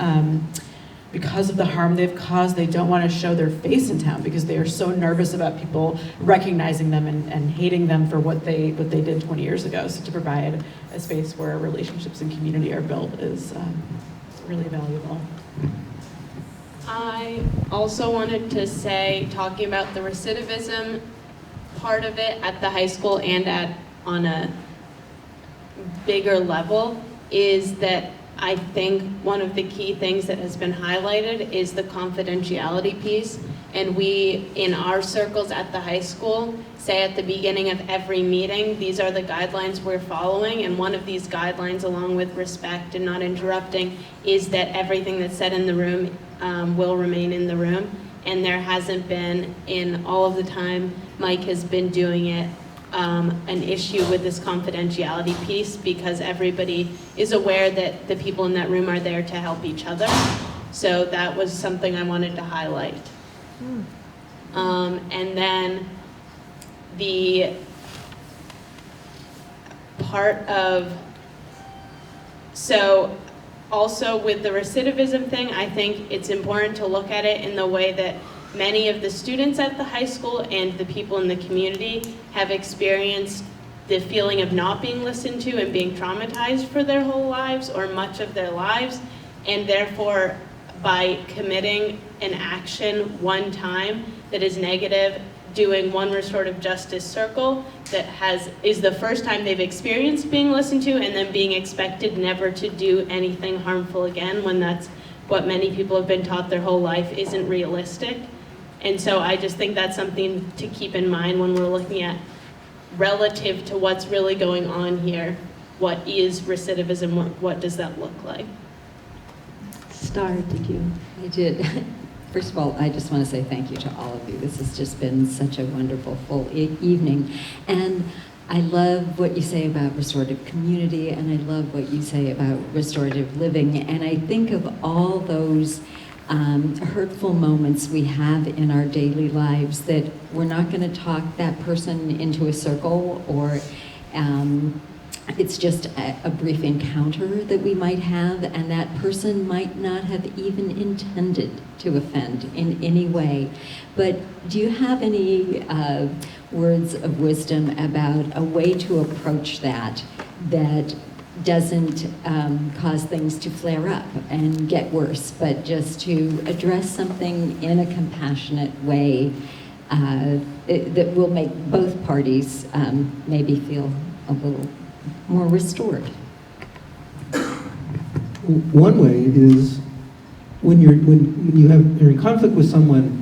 [SPEAKER 5] because of the harm they've caused. They don't want to show their face in town because they are so nervous about people recognizing them and hating them for what they did 20 years ago. So to provide a space where relationships and community are built is really valuable.
[SPEAKER 7] I also wanted to say, talking about the recidivism part of it at the high school and on a bigger level, is that I think one of the key things that has been highlighted is the confidentiality piece. And we, in our circles at the high school, say at the beginning of every meeting, these are the guidelines we're following. And one of these guidelines, along with respect and not interrupting, is that everything that's said in the room will remain in the room. And there hasn't been, in all of the time Mike has been doing it, an issue with this confidentiality piece, because everybody is aware that the people in that room are there to help each other. So that was something I wanted to highlight. And then the part of, so also with the recidivism thing, I think it's important to look at it in the way that many of the students at the high school and the people in the community have experienced the feeling of not being listened to and being traumatized for their whole lives or much of their lives. And therefore, by committing an action one time that is negative, doing one restorative justice circle that is the first time they've experienced being listened to, and then being expected never to do anything harmful again, when that's what many people have been taught their whole life isn't realistic. And so I just think that's something to keep in mind when we're looking at, relative to what's really going on here, what is recidivism, what does that look like?
[SPEAKER 1] Star, did you?
[SPEAKER 16] I did. First of all, I just want to say thank you to all of you. This has just been such a wonderful full evening. And I love what you say about restorative community, and I love what you say about restorative living. And I think of all those hurtful moments we have in our daily lives that we're not going to talk that person into a circle or it's just a brief encounter that we might have, and that person might not have even intended to offend in any way. But do you have any words of wisdom about a way to approach that doesn't cause things to flare up and get worse, but just to address something in a compassionate way that will make both parties maybe feel a little more restored?
[SPEAKER 4] One way is when you're in conflict with someone,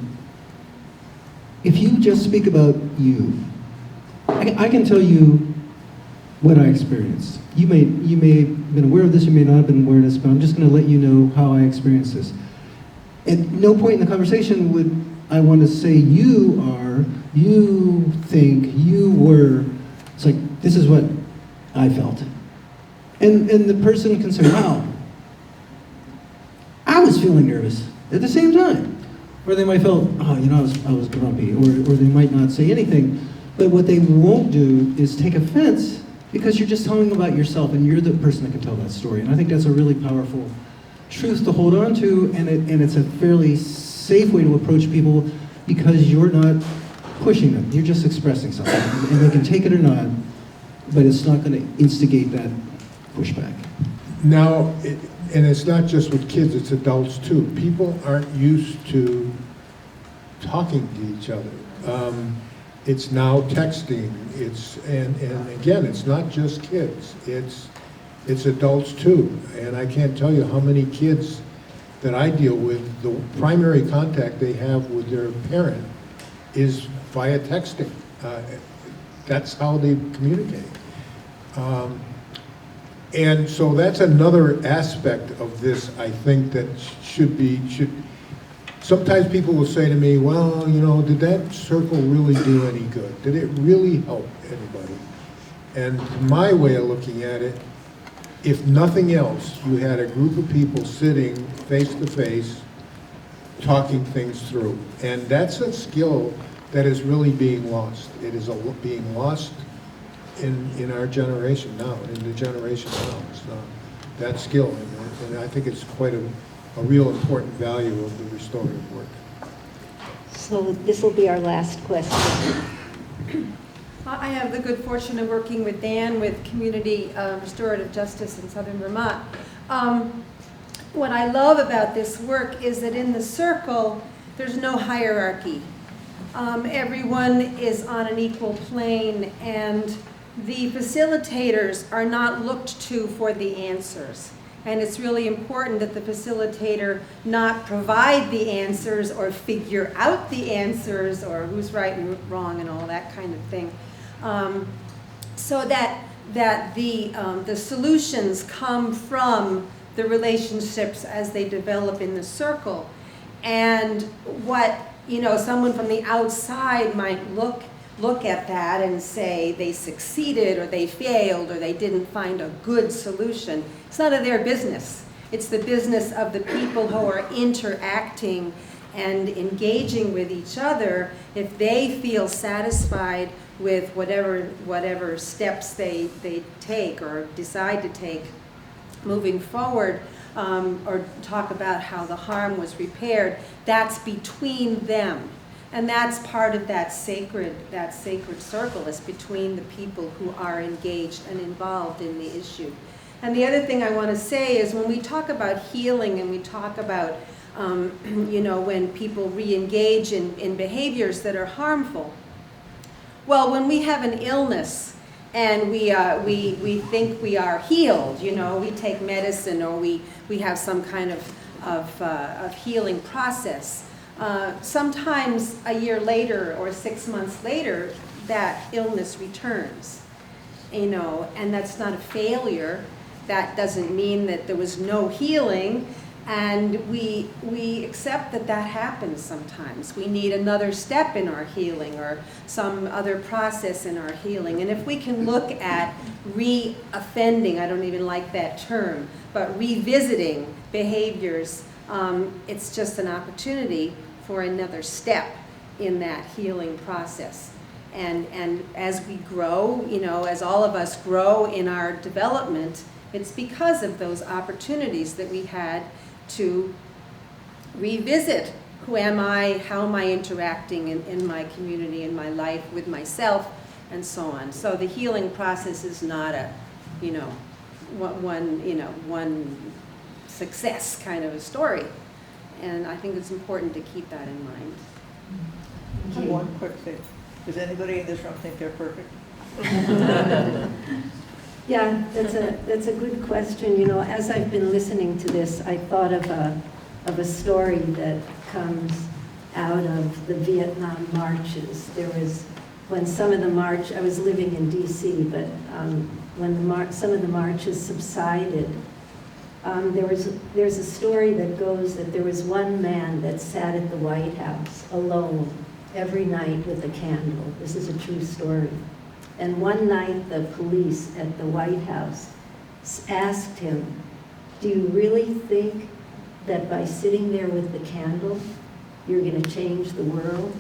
[SPEAKER 4] if you just speak about you, I can tell you what I experienced. You may have been aware of this, you may not have been aware of this, but I'm just going to let you know how I experienced this. At no point in the conversation would I want to say you are, you think, you were. It's like, this is what I felt. And the person can say, wow, I was feeling nervous at the same time. Or they might feel, oh, I was grumpy. Or they might not say anything. But what they won't do is take offense, because you're just telling about yourself, and you're the person that can tell that story. And I think that's a really powerful truth to hold on to, and it's a fairly safe way to approach people, because you're not pushing them. You're just expressing something. And they can take it or not, but it's not going to instigate that pushback.
[SPEAKER 8] Now, and it's not just with kids, it's adults too. People aren't used to talking to each other. It's now texting. And again, it's not just kids. It's adults too. And I can't tell you how many kids that I deal with, the primary contact they have with their parent is via texting. That's how they communicate. And so that's another aspect of this, I think, that should. Sometimes people will say to me, well, did that circle really do any good? Did it really help anybody? And my way of looking at it, if nothing else, you had a group of people sitting face to face, talking things through. And that's a skill that is really being lost. It is being lost in our generation now, in the generation now. So that skill, and I think it's quite a real important value of the restorative work.
[SPEAKER 1] So this will be our last question.
[SPEAKER 17] I have the good fortune of working with Dan with Community Restorative Justice in Southern Vermont. What I love about this work is that in the circle, there's no hierarchy. Everyone is on an equal plane, and the facilitators are not looked to for the answers. And it's really important that the facilitator not provide the answers or figure out the answers or who's right and wrong and all that kind of thing. So that the solutions come from the relationships as they develop in the circle. And what, someone from the outside might look at that and say they succeeded or they failed or they didn't find a good solution. It's none of their business. It's the business of the people who are interacting and engaging with each other. If they feel satisfied with whatever steps they take or decide to take moving forward, or talk about how the harm was repaired, that's between them. And that's part of that sacred circle. It's between the people who are engaged and involved in the issue. And the other thing I want to say is when we talk about healing and we talk about, when people re-engage in behaviors that are harmful, well, when we have an illness and we think we are healed, we take medicine or we have some kind of healing process. Sometimes a year later or 6 months later, that illness returns, and that's not a failure. That doesn't mean that there was no healing, and we accept that happens sometimes. We need another step in our healing or some other process in our healing. And if we can look at re-offending, I don't even like that term, but revisiting behaviors, it's just an opportunity for another step in that healing process. And as we grow, you know, as all of us grow in our development, it's because of those opportunities that we had to revisit who am I, how am I interacting in my community, in my life, with myself, and so on. So the healing process is not a, you know, one success kind of a story. And I think it's important to keep that in mind.
[SPEAKER 11] One quick thing. Does anybody in this room think they're perfect?
[SPEAKER 1] Yeah, that's a good question. You know, as I've been listening to this, I thought of a story that comes out of the Vietnam marches. There was, when some of the march, I was living in DC, but when some of the marches subsided, there's a story that goes that there was one man that sat at the White House alone every night with a candle. This is a true story. And one night the police at the White House asked him, do you really think that by sitting there with the candle, you're going to change the world?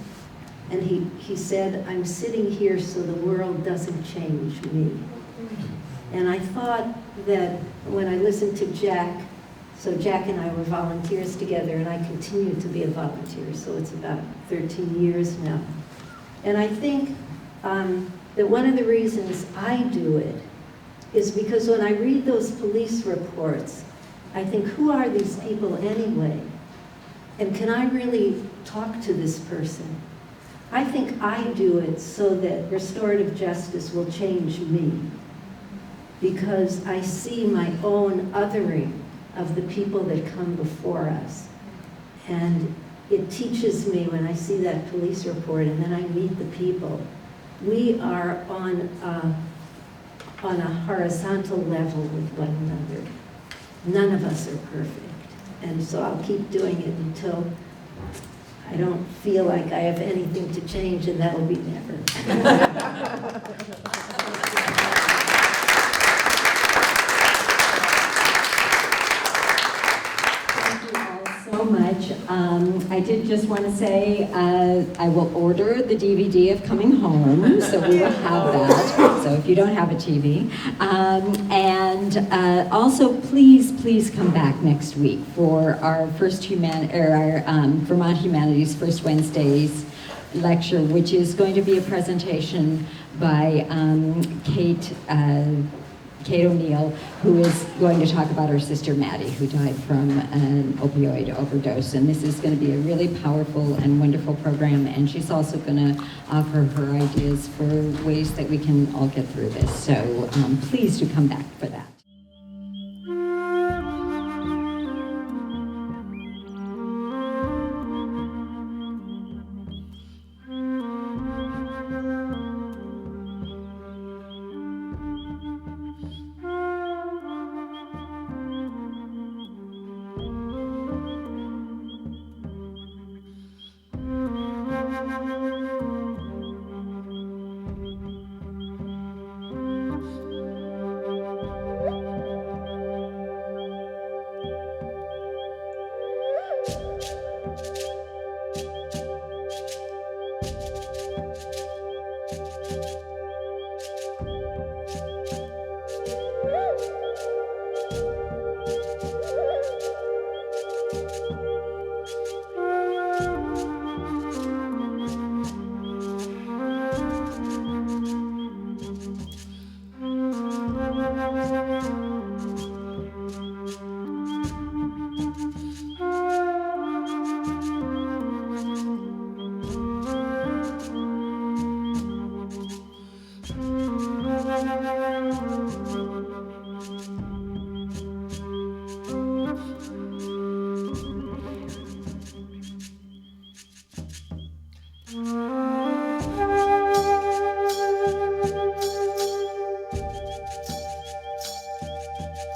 [SPEAKER 1] And he said, I'm sitting here so the world doesn't change me. And I thought that when I listened to Jack, so Jack and I were volunteers together, and I continue to be a volunteer, so it's about 13 years now. And I think that one of the reasons I do it is because when I read those police reports, I think, who are these people anyway? And can I really talk to this person? I think I do it so that restorative justice will change me, because I see my own othering of the people that come before us. And it teaches me when I see that police report and then I meet the people. We are on a horizontal level with one another. None of us are perfect. And so I'll keep doing it until I don't feel like I have anything to change, and that'll be never.
[SPEAKER 16] So much. I did just want to say I will order the DVD of Coming Home, so we will have that. So if you don't have a TV, and also please come back next week for our Vermont Humanities First Wednesdays lecture, which is going to be a presentation by Kate O'Neill, who is going to talk about her sister Maddie, who died from an opioid overdose. And this is going to be a really powerful and wonderful program. And she's also going to offer her ideas for ways that we can all get through this. So please do come back for that.